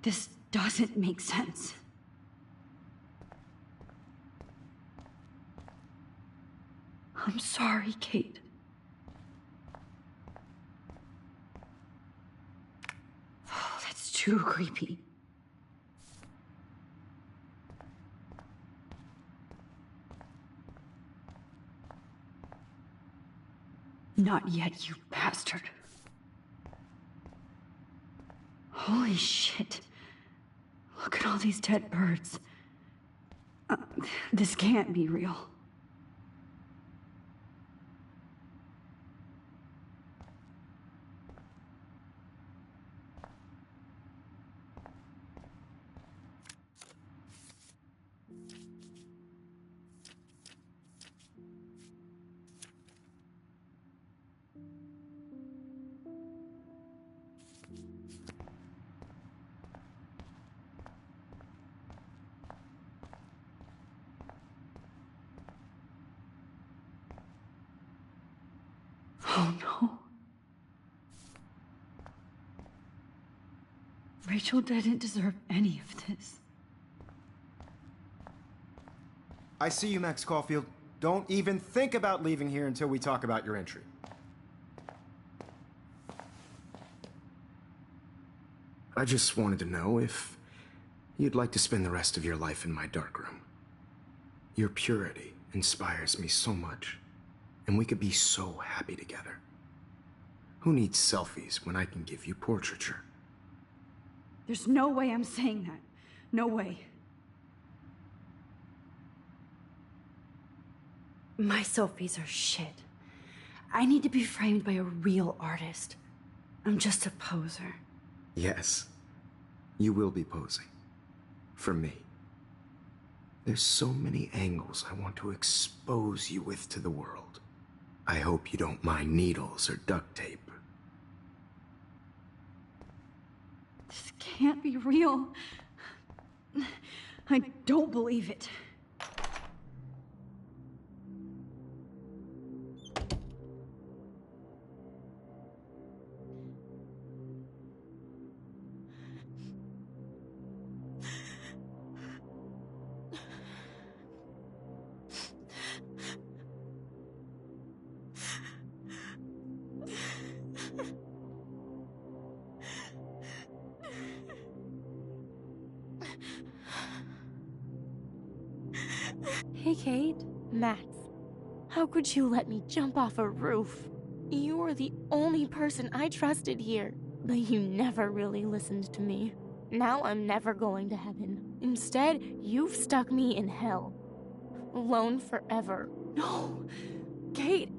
Speaker 3: This doesn't make sense. I'm sorry, Kate. Oh, that's too creepy. Not yet, you bastard. Holy shit. Look at all these dead birds. This can't be real. Oh no. Rachel didn't deserve any of this.
Speaker 9: I see you, Max Caulfield. Don't even think about leaving here until we talk about your entry. I just wanted to know if you'd like to spend the rest of your life in my darkroom. Your purity inspires me so much, and we could be so happy together. Who needs selfies when I can give you portraiture?
Speaker 3: There's no way I'm saying that. No way. My selfies are shit. I need to be framed by a real artist. I'm just a poser.
Speaker 9: Yes, you will be posing. For me. There's so many angles I want to expose you with to the world. I hope you don't mind needles or duct tape.
Speaker 3: This can't be real. I don't believe it.
Speaker 14: Hey, Kate. Max. How could you let me jump off a roof? You were the only person I trusted here, but you never really listened to me. Now I'm never going to heaven. Instead, you've stuck me in hell. Alone forever.
Speaker 3: No! Kate,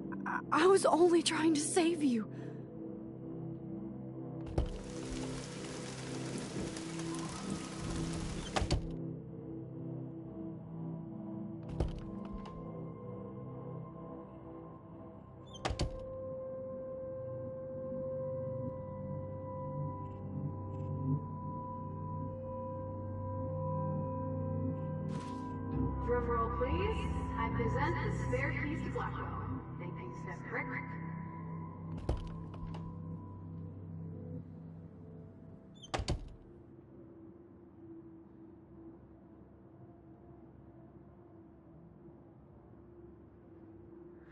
Speaker 3: I was only trying to save you.
Speaker 15: Drumroll, please. I present the spare keys to Blackwell. Thank you, Step Crick.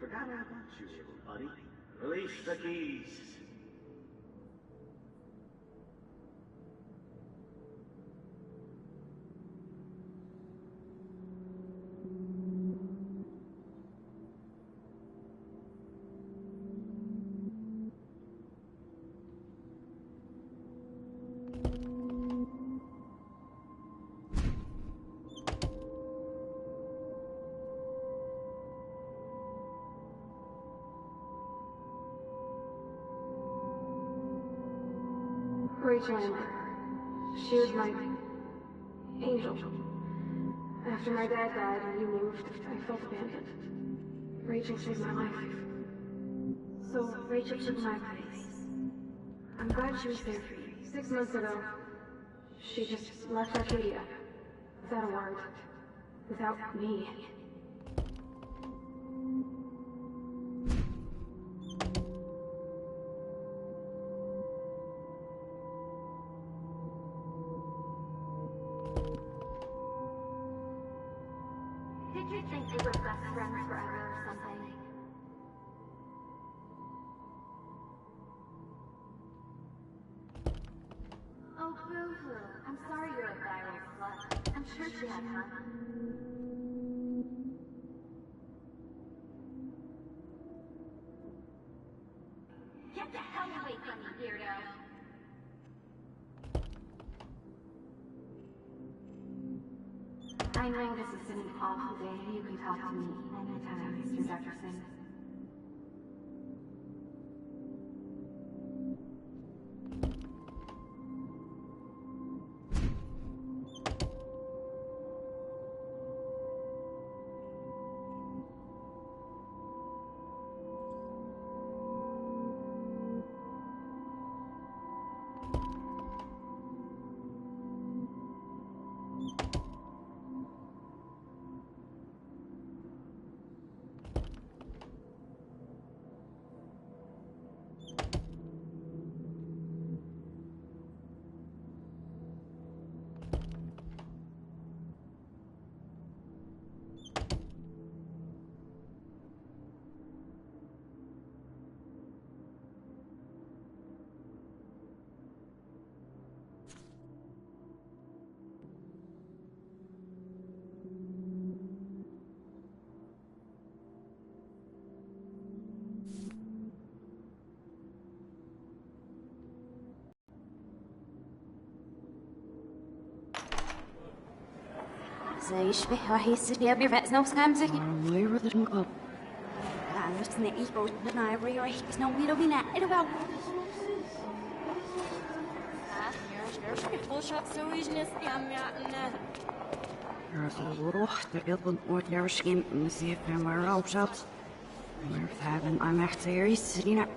Speaker 1: Forgot about you, little buddy. Release the keys.
Speaker 15: Rachel Amber. She was my angel. After my dad died and you moved, I felt abandoned. Rachel saved my life. So Rachel took my place. I'm glad she was there for you. 6 months ago, she just left Arcadia. Without a word. Without me.
Speaker 6: Did you think we were best friends forever or something? Oh, boo-hoo. I'm sorry you're a viral slut. I'm sure she had fun. Get the hell away from me, weirdo! I know this has been an awful day. You can talk to me anytime, Mr. Jefferson.
Speaker 10: زي شبه راح يصير يبي رأس نفس خمسة.
Speaker 13: Where did it go?
Speaker 3: I'm just gonna eat both the night where there's no way to be not it about.
Speaker 13: There's a little the ordinary scheme in the sea of my route shops. We're having I'm actually sitting up.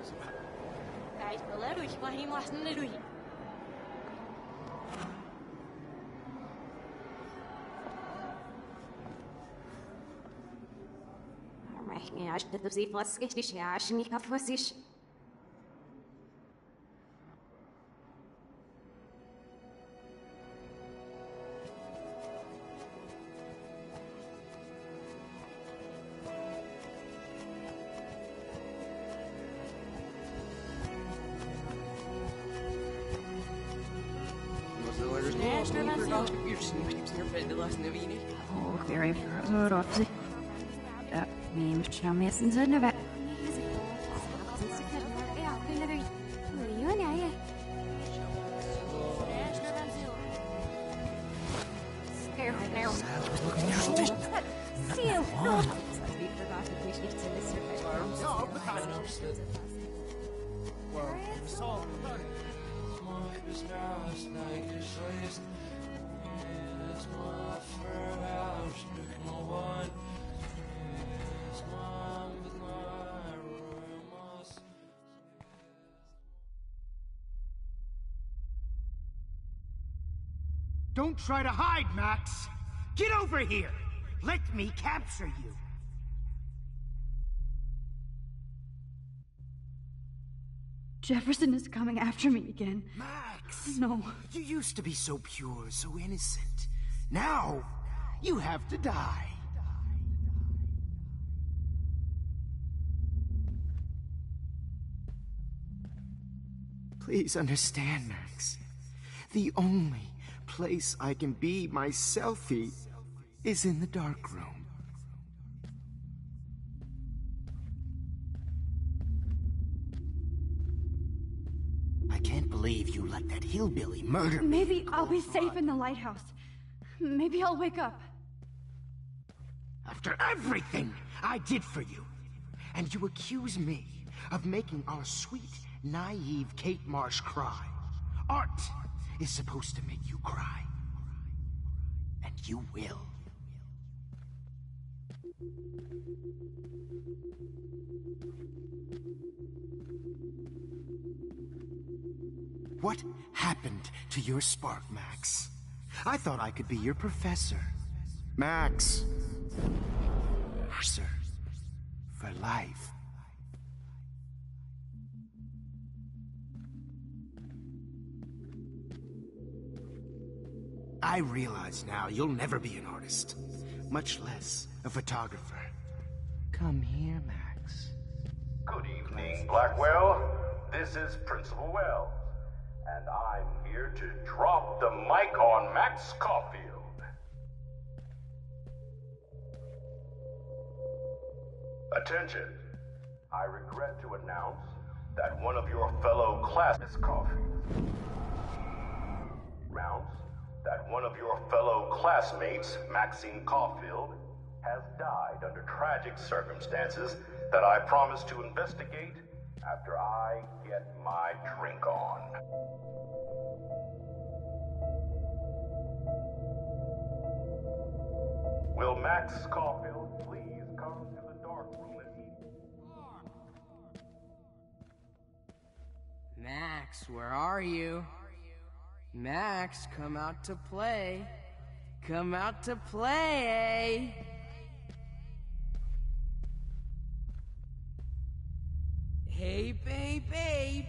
Speaker 10: عشان تبزي فلسكتش عشان يكفوسيش
Speaker 13: Oh, very good, obviously. Mím všem je jsem zvednové.
Speaker 7: Don't try to hide, Max! Get over here! Let me capture you!
Speaker 3: Jefferson is coming after me again.
Speaker 7: Max!
Speaker 3: No.
Speaker 7: You used to be so pure, so innocent. Now, you have to die.
Speaker 9: Please understand, Max. The only place I can be myself is in the dark room.
Speaker 7: I can't believe you let that hillbilly murder me.
Speaker 3: Maybe I'll be safe in the lighthouse. Maybe I'll wake up.
Speaker 7: After everything I did for you, and you accuse me of making our sweet, naive Kate Marsh cry. Art is supposed to make you cry. And you will. What happened to your spark, Max? I thought I could be your professor.
Speaker 9: Max!
Speaker 7: Sir, for life. I realize now you'll never be an artist, much less a photographer. Come here, Max.
Speaker 12: Good evening, Blackwell. This is Principal Wells, and I'm here to drop the mic on Max Caulfield. Attention. I regret to announce that one of your fellow classmates, Maxine Caulfield, has died under tragic circumstances that I promise to investigate after I get my drink on. Will Max Caulfield please come to the dark room and meet?
Speaker 8: Max, where are you? Max, come out to play. Come out to play, eh? Hey, babe,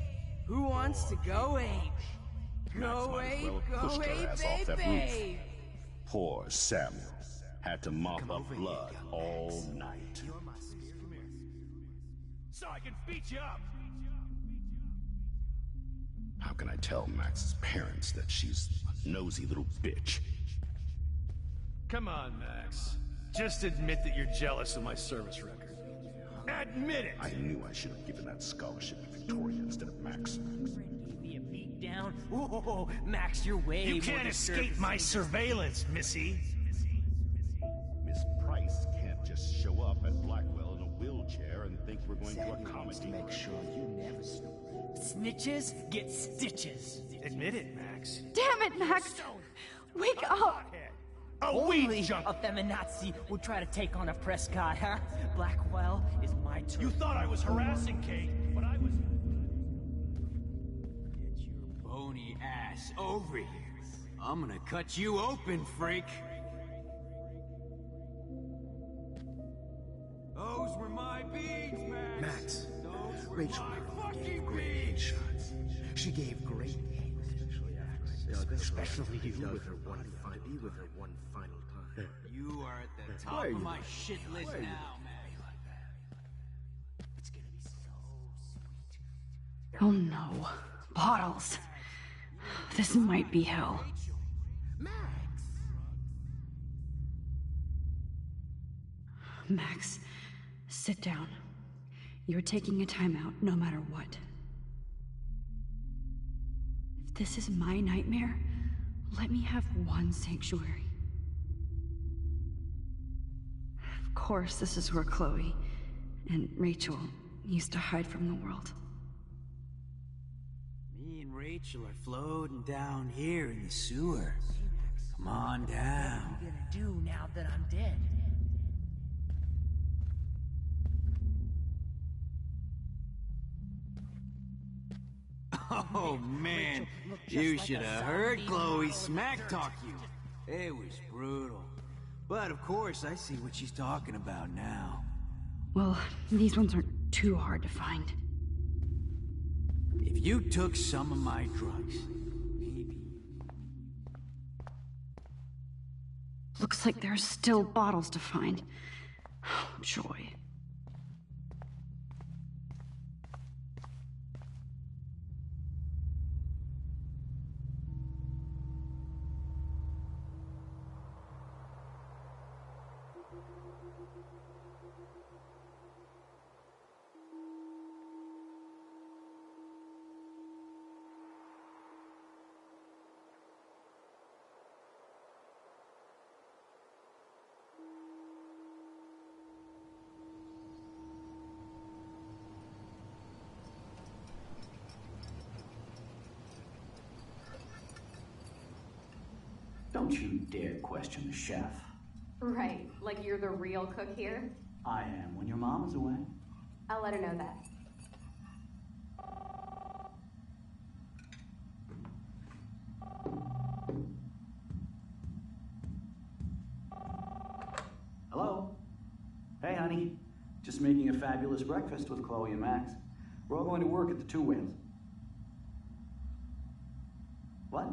Speaker 8: who wants to go ape? Go ape, go ape, babe.
Speaker 18: Poor Samuel had to mop up blood all night.
Speaker 4: So I can beat you up.
Speaker 18: How can I tell Max's parents that she's a nosy little bitch?
Speaker 4: Come on, Max. Just admit that you're jealous of my service record. Admit it!
Speaker 18: I knew I should have given that scholarship to Victoria instead of Max.
Speaker 23: Gave me a beat down. Whoa, Max, you're way
Speaker 4: You
Speaker 23: more
Speaker 4: can't escape my surveillance, Missy.
Speaker 18: Miss Price can't just show up at Blackwell in a wheelchair and think we're going to accommodate
Speaker 23: make sure you never snore. Snitches get stitches.
Speaker 4: Admit it, Max.
Speaker 3: Damn it, Max! Wake up!
Speaker 23: Only a feminazi would try to take on a Prescott, huh? Blackwell is my turn.
Speaker 4: You thought I was harassing Kate, but I was...
Speaker 5: Get your bony ass over here. I'm gonna cut you open, freak. Those were my beats, Max.
Speaker 7: Max, Rachel gave great headshots. She gave great especially you with her one final time.
Speaker 5: You are at the top of my shit list now, man.
Speaker 23: It's gonna be so sweet.
Speaker 3: Oh no. Bottles. This might be hell. Max, sit down. You're taking a timeout no matter what. If this is my nightmare, let me have one sanctuary. Of course, this is where Chloe and Rachel used to hide from the world.
Speaker 5: Me and Rachel are floating down here in the sewer. Come on down.
Speaker 23: What are you gonna do now that I'm dead?
Speaker 5: Oh man, you should have heard Chloe smack talk you. It was brutal. But of course, I see what she's talking about now.
Speaker 3: Well, these ones aren't too hard to find.
Speaker 5: If you took some of my drugs, maybe.
Speaker 3: Looks like there's still bottles to find. Oh, joy.
Speaker 19: Don't you dare question the chef.
Speaker 2: Right, like you're the real cook here?
Speaker 19: I am when your mom is away.
Speaker 2: I'll let her know that.
Speaker 19: Hello? Hey, honey. Just making a fabulous breakfast with Chloe and Max. We're all going to work at the Two Whales. What?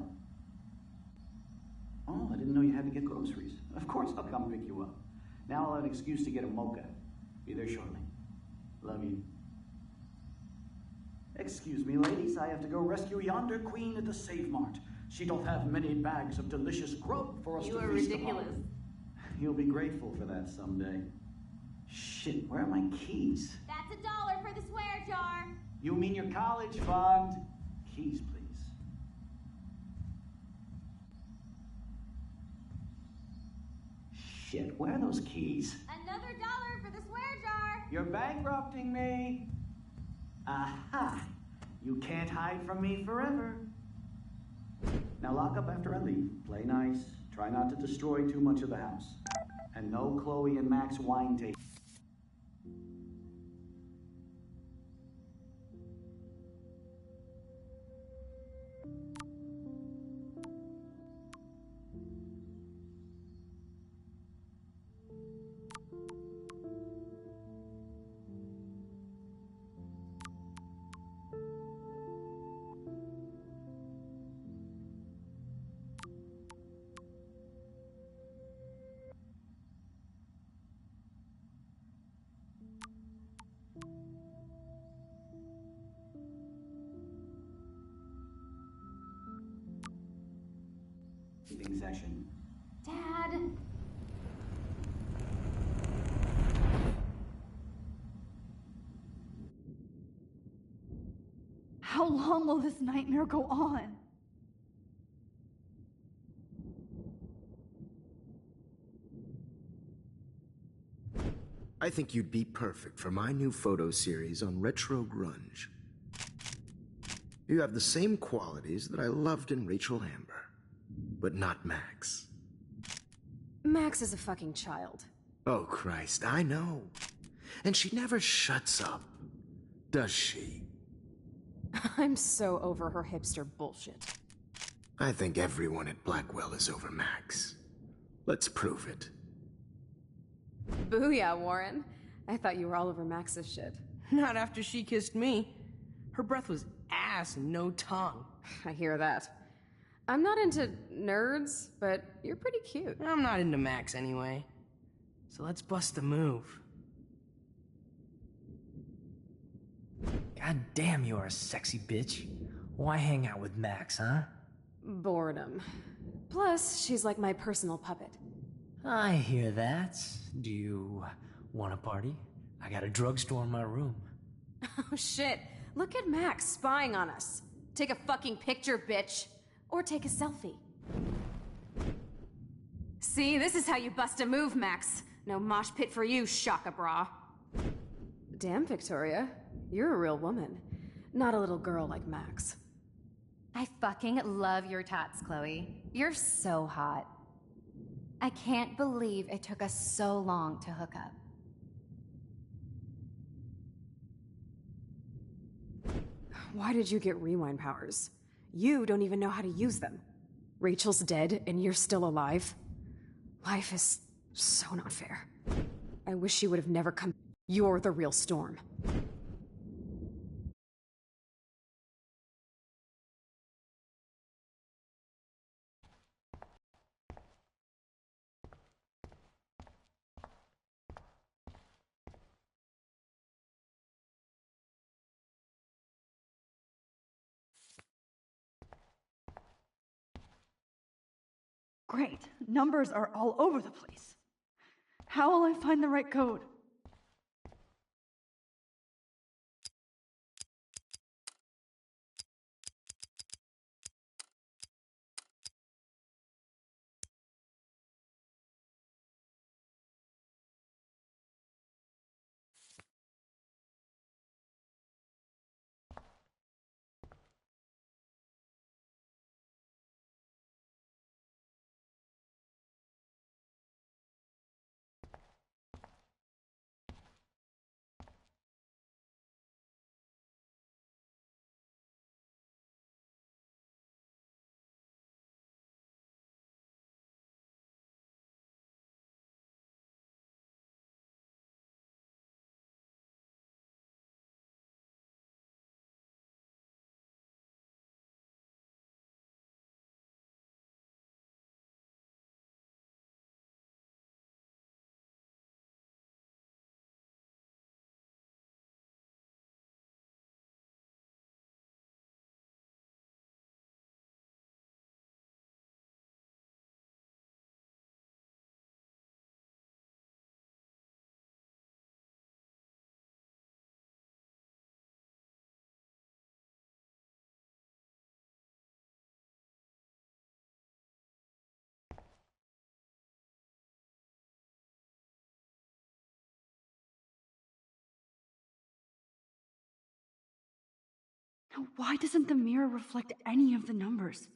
Speaker 19: Oh, I didn't know you had to get groceries. Of course I'll come pick you up. Now I'll have an excuse to get a mocha. Be there shortly. Love you. Excuse me, ladies. I have to go rescue yonder queen at the Save Mart. She doth have many bags of delicious grub for us to feast upon.
Speaker 2: You are ridiculous.
Speaker 19: You'll be grateful for that someday. Shit, where are my keys?
Speaker 6: That's $1 for the swear jar.
Speaker 19: You mean your college fund? Keys, please. Shit, where are those keys?
Speaker 6: Another $1 for the swear jar.
Speaker 19: You're bankrupting me. Aha! You can't hide from me forever. Now lock up after I leave. Play nice. Try not to destroy too much of the house. And no Chloe and Max wine tasting. Section.
Speaker 2: Dad!
Speaker 3: How long will this nightmare go on?
Speaker 9: I think you'd be perfect for my new photo series on retro grunge. You have the same qualities that I loved in Rachel Amber, but not Max.
Speaker 2: Max is a fucking child.
Speaker 9: Oh, Christ, I know. And she never shuts up, does she?
Speaker 2: I'm so over her hipster bullshit.
Speaker 9: I think everyone at Blackwell is over Max. Let's prove it.
Speaker 2: Booyah, Warren. I thought you were all over Max's shit.
Speaker 8: Not after she kissed me. Her breath was ass and no tongue.
Speaker 2: I hear that. I'm not into nerds, but you're pretty cute.
Speaker 8: I'm not into Max anyway. So let's bust a move.
Speaker 23: God damn, you're a sexy bitch. Why hang out with Max, huh?
Speaker 2: Boredom. Plus, she's like my personal puppet.
Speaker 23: I hear that. Do you want a party? I got a drugstore in my room.
Speaker 2: Oh shit. Look at Max spying on us. Take a fucking picture, bitch. Or take a selfie. See, this is how you bust a move, Max. No mosh pit for you, Shaka Bra. Damn, Victoria. You're a real woman. Not a little girl like Max.
Speaker 10: I fucking love your tats, Chloe. You're so hot. I can't believe it took us so long to hook up.
Speaker 2: Why did you get rewind powers? You don't even know how to use them. Rachel's dead and you're still alive. Life is so not fair. I wish she would have never come. You're the real Storm.
Speaker 3: Great. Numbers are all over the place. How will I find the right code? Now, why doesn't the mirror reflect any of the numbers?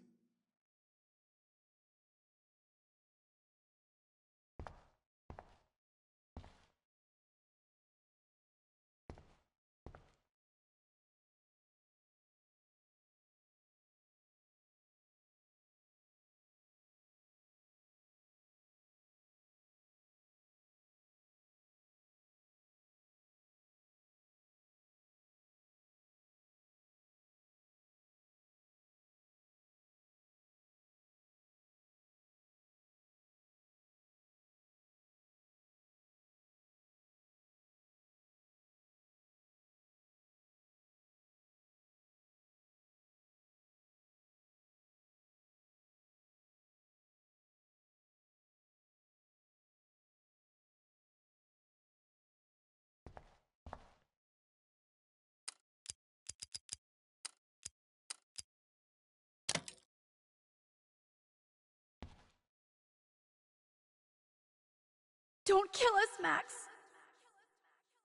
Speaker 3: Don't kill us, Max!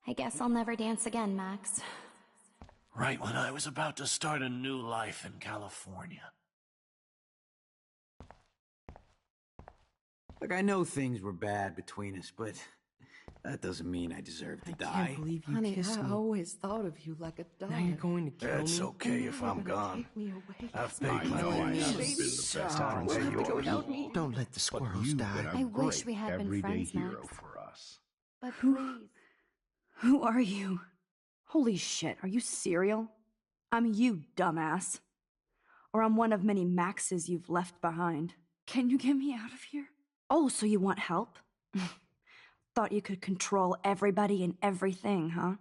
Speaker 10: I guess I'll never dance again, Max.
Speaker 1: Right when I was about to start a new life in California.
Speaker 5: Look, I know things were bad between us, but that doesn't mean I deserve to die.
Speaker 8: I can't believe you
Speaker 13: Honey,
Speaker 8: kissed
Speaker 13: I
Speaker 8: me.
Speaker 13: always thought of you like a daughter.
Speaker 8: Now you're going to kill
Speaker 4: It's
Speaker 8: me?
Speaker 4: okay if I'm gone.
Speaker 13: Take me away.
Speaker 4: I've paid my dues.
Speaker 7: Don't let the squirrels die.
Speaker 10: I wish we had been friends,
Speaker 18: hero
Speaker 10: Max.
Speaker 18: for us.
Speaker 10: But please.
Speaker 3: Who are you? Holy shit, are you serial? I'm you, dumbass. Or I'm one of many Maxes you've left behind. Can you get me out of here? Oh, so you want help? Thought you could control everybody and everything, huh?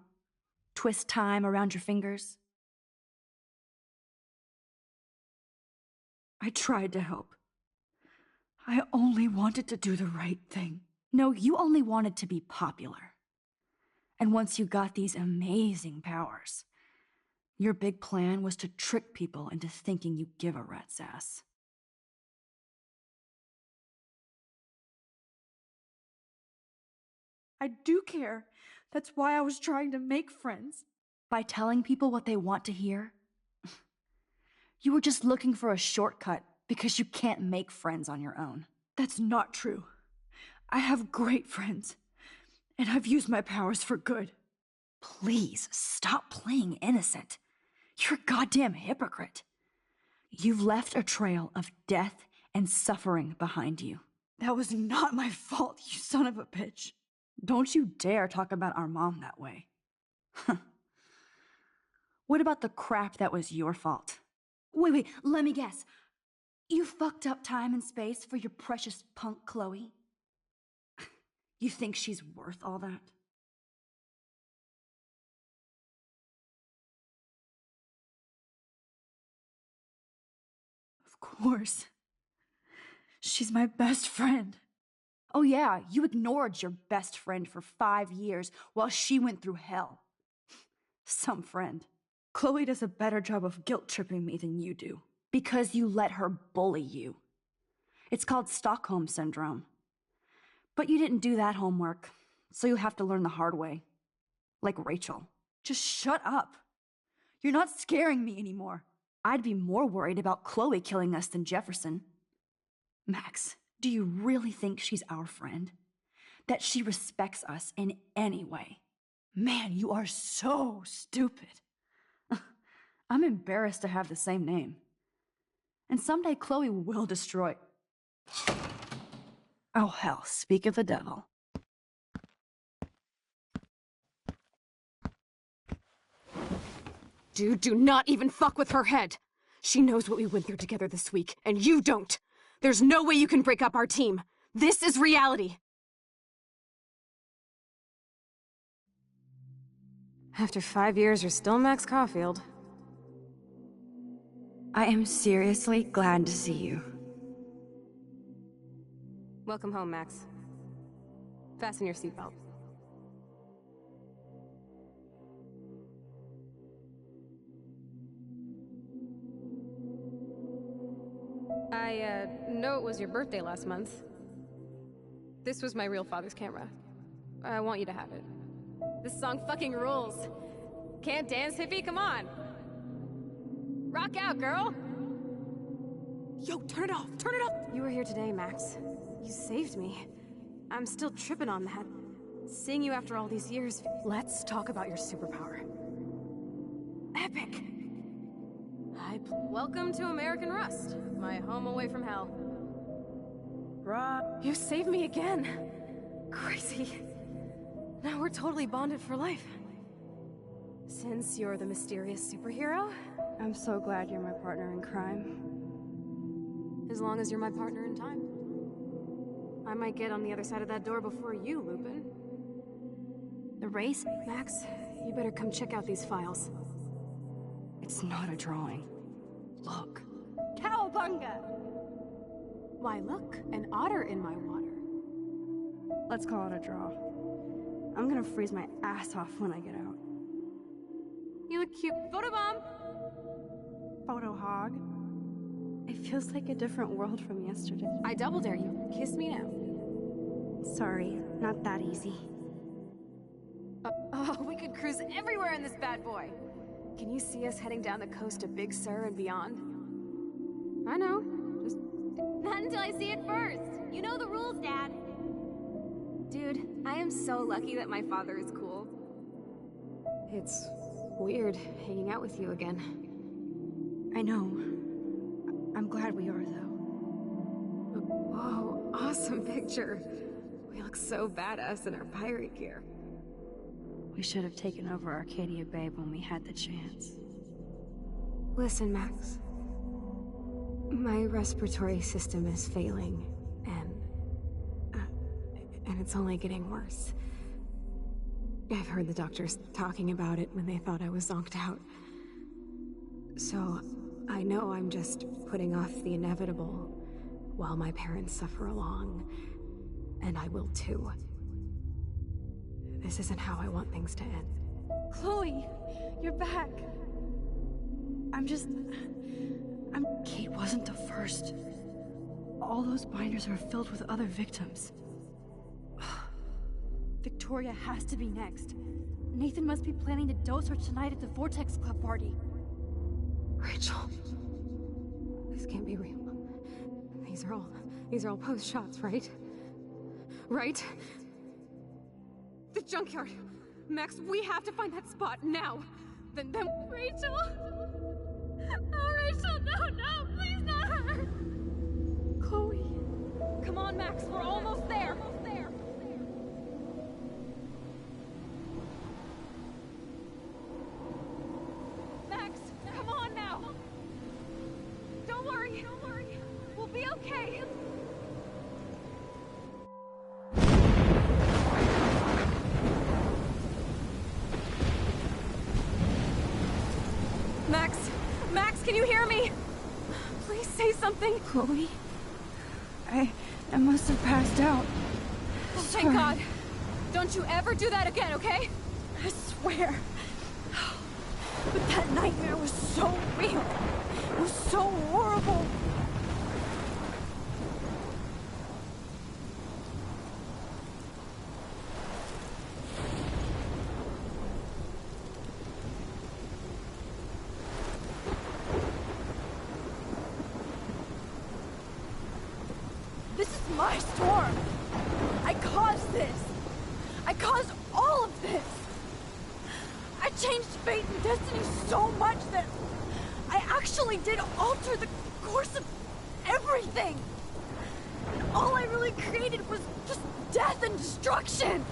Speaker 3: Twist time around your fingers? I tried to help. I only wanted to do the right thing. No, you only wanted to be popular. And once you got these amazing powers, your big plan was to trick people into thinking you give a rat's ass. I do care. That's why I was trying to make friends. By telling people what they want to hear. You were just looking for a shortcut because you can't make friends on your own. That's not true. I have great friends, and I've used my powers for good. Please, stop playing innocent. You're a goddamn hypocrite. You've left a trail of death and suffering behind you. That was not my fault, you son of a bitch. Don't you dare talk about our mom that way. What about the crap that was your fault? Wait, let me guess. You fucked up time and space for your precious punk Chloe? You think she's worth all that? Of course. She's my best friend. Oh yeah, you ignored your best friend for 5 years while she went through hell. Some friend. Chloe does a better job of guilt-tripping me than you do. Because you let her bully you. It's called Stockholm Syndrome. But you didn't do that homework, so you'll have to learn the hard way. Like Rachel. Just shut up. You're not scaring me anymore. I'd be more worried about Chloe killing us than Jefferson. Max, do you really think she's our friend? That she respects us in any way? Man, you are so stupid. I'm embarrassed to have the same name. And someday Chloe will destroy... Oh hell, speak of the devil.
Speaker 2: Dude, do not even fuck with her head. She knows what we went through together this week, and you don't. There's no way you can break up our team. This is reality. After 5 years, you're still Max Caulfield.
Speaker 3: I am seriously glad to see you.
Speaker 2: Welcome home, Max. Fasten your seatbelt. I know it was your birthday last month. This was my real father's camera. I want you to have it. This song fucking rules. Can't dance, hippie? Come on. Rock out, girl!
Speaker 3: Yo, turn it off! Turn it off!
Speaker 2: You were here today, Max. You saved me. I'm still tripping on that. Seeing you after all these years. Let's talk about your superpower. Epic! Welcome to American Rust, my home away from hell. You saved me again. Crazy. Now we're totally bonded for life. Since you're the mysterious superhero,
Speaker 3: I'm so glad you're my partner in crime.
Speaker 2: as long as you're my partner in time. I might get on the other side of that door before you, Lupin. The race? Max, you better come check out these files.
Speaker 3: It's not a drawing. Look.
Speaker 2: Cowabunga! Why, look, an otter in my water.
Speaker 3: Let's call it a draw. I'm gonna freeze my ass off when I get out.
Speaker 2: You look cute. Photobomb!
Speaker 3: Photo hog. It feels like a different world from yesterday.
Speaker 2: I double dare you. Kiss me now.
Speaker 3: Sorry, not that easy.
Speaker 2: Oh, we could cruise everywhere in this bad boy. Can you see us heading down the coast to Big Sur and beyond? I know. Just
Speaker 10: not until I see it first. You know the rules, Dad.
Speaker 2: Dude, I am so lucky that my father is cool. It's weird hanging out with you again.
Speaker 3: I know. I'm glad we are, though.
Speaker 2: Whoa, awesome picture. We look so badass in our pirate gear.
Speaker 3: We should have taken over Arcadia Bay when we had the chance.
Speaker 2: Listen, Max. My respiratory system is failing, and it's only getting worse. I've heard the doctors talking about it when they thought I was zonked out. So, I know I'm just putting off the inevitable while my parents suffer along, and I will too. This isn't how I want things to end.
Speaker 3: Chloe, you're back. Kate wasn't the first. All those binders are filled with other victims. Victoria has to be next. Nathan must be planning to dose her tonight at the Vortex Club party.
Speaker 2: Rachel. This can't be real. These are all post shots, right? Right? The junkyard. Max, we have to find that spot now. Then Rachel. Oh, Rachel, no, please not her.
Speaker 3: Chloe.
Speaker 2: Come on, Max, we're almost there. Max, come on now. Don't worry. We'll be okay. Max, can you hear me? Please say something.
Speaker 3: Chloe? I must have passed out.
Speaker 2: Oh, thank God. Don't you ever do that again, okay?
Speaker 3: I swear. But that nightmare was so real. It was so horrible. This is my storm. I caused this. I caused all of this. I changed fate and destiny so much that I actually did alter the course of everything. And all I really created was just death and destruction.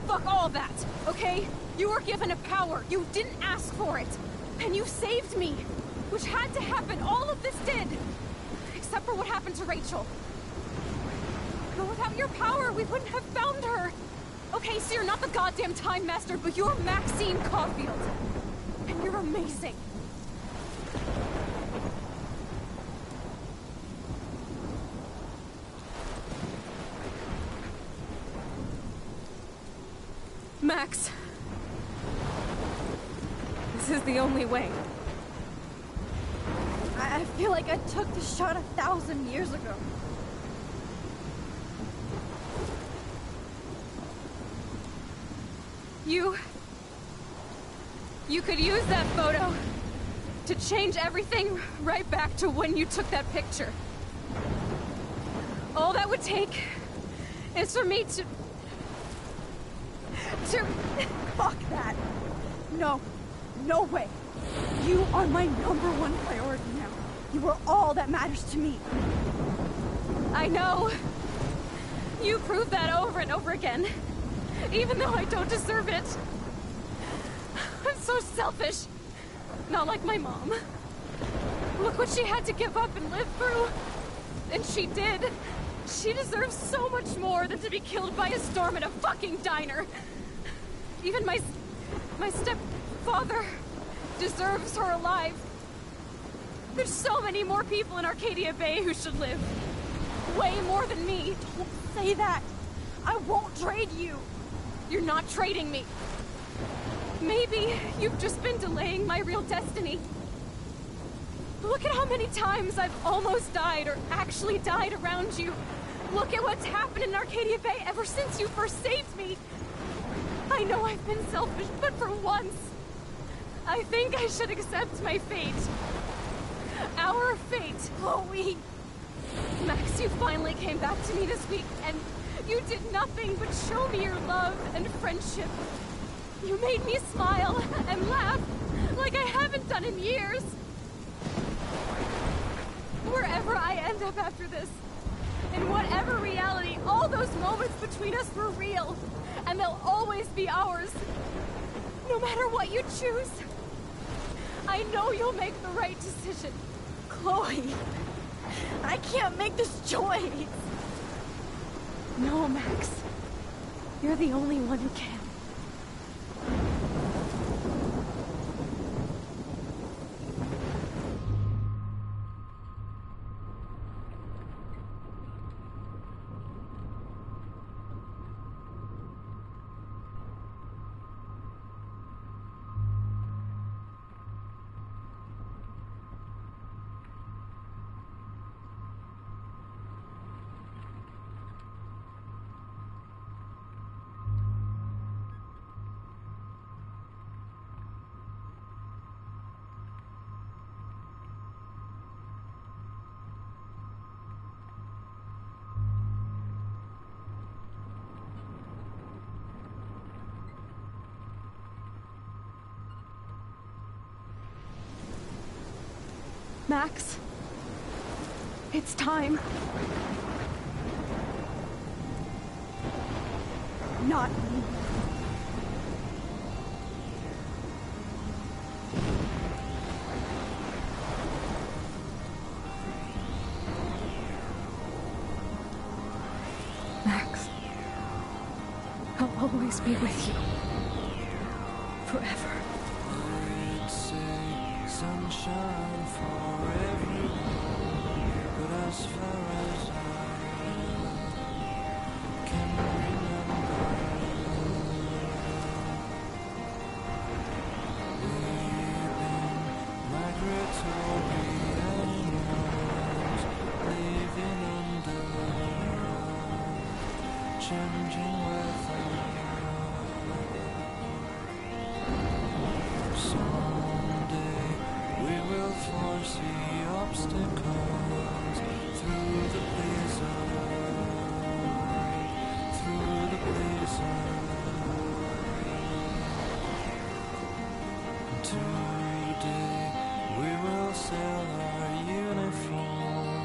Speaker 2: Fuck all that, okay? You were given a power. You didn't ask for it. And you saved me. Which had to happen. All of this did. Except for what happened to Rachel. But without your power, we wouldn't have found her. Okay, so you're not the goddamn Time Master, but you're Maxine Caulfield. And you're amazing. Max. This is the only way.
Speaker 3: I feel like I took the shot 1,000 years ago.
Speaker 2: You could use that photo to change everything right back to when you took that picture. All that would take is for me to...
Speaker 3: Fuck that! No. No way. You are my #1 priority now. You are all that matters to me.
Speaker 2: I know. You proved that over and over again. Even though I don't deserve it. I'm so selfish. Not like my mom. Look what she had to give up and live through. And she did. She deserves so much more than to be killed by a storm in a fucking diner. Even my stepfather deserves her alive. There's so many more people in Arcadia Bay who should live. Way more than me.
Speaker 3: Don't say that. I won't trade you.
Speaker 2: You're not trading me. Maybe you've just been delaying my real destiny. Look at how many times I've almost died or actually died around you. Look at what's happened in Arcadia Bay ever since you first saved me. I know I've been selfish, but for once, I think I should accept my fate. Our fate.
Speaker 3: Chloe!
Speaker 2: Max, you finally came back to me this week, and you did nothing but show me your love and friendship. You made me smile and laugh like I haven't done in years. Wherever I end up after this, in whatever reality, all those moments between us were real, and they'll always be ours. No matter what you choose, I know you'll make the right decision.
Speaker 3: Chloe, I can't make this choice.
Speaker 2: No, Max. You're the only one who can. Max, it's time.
Speaker 3: Not me.
Speaker 2: Max, I'll always be with you. Forever.
Speaker 17: Sunshine for everyone, but as far as I can remember, we've been migratory animals living under changing weather. Someday we will foresee obstacles through the blizzard, through the blizzard. Today we will sell our uniform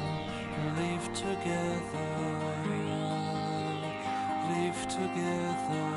Speaker 17: and live together, live together.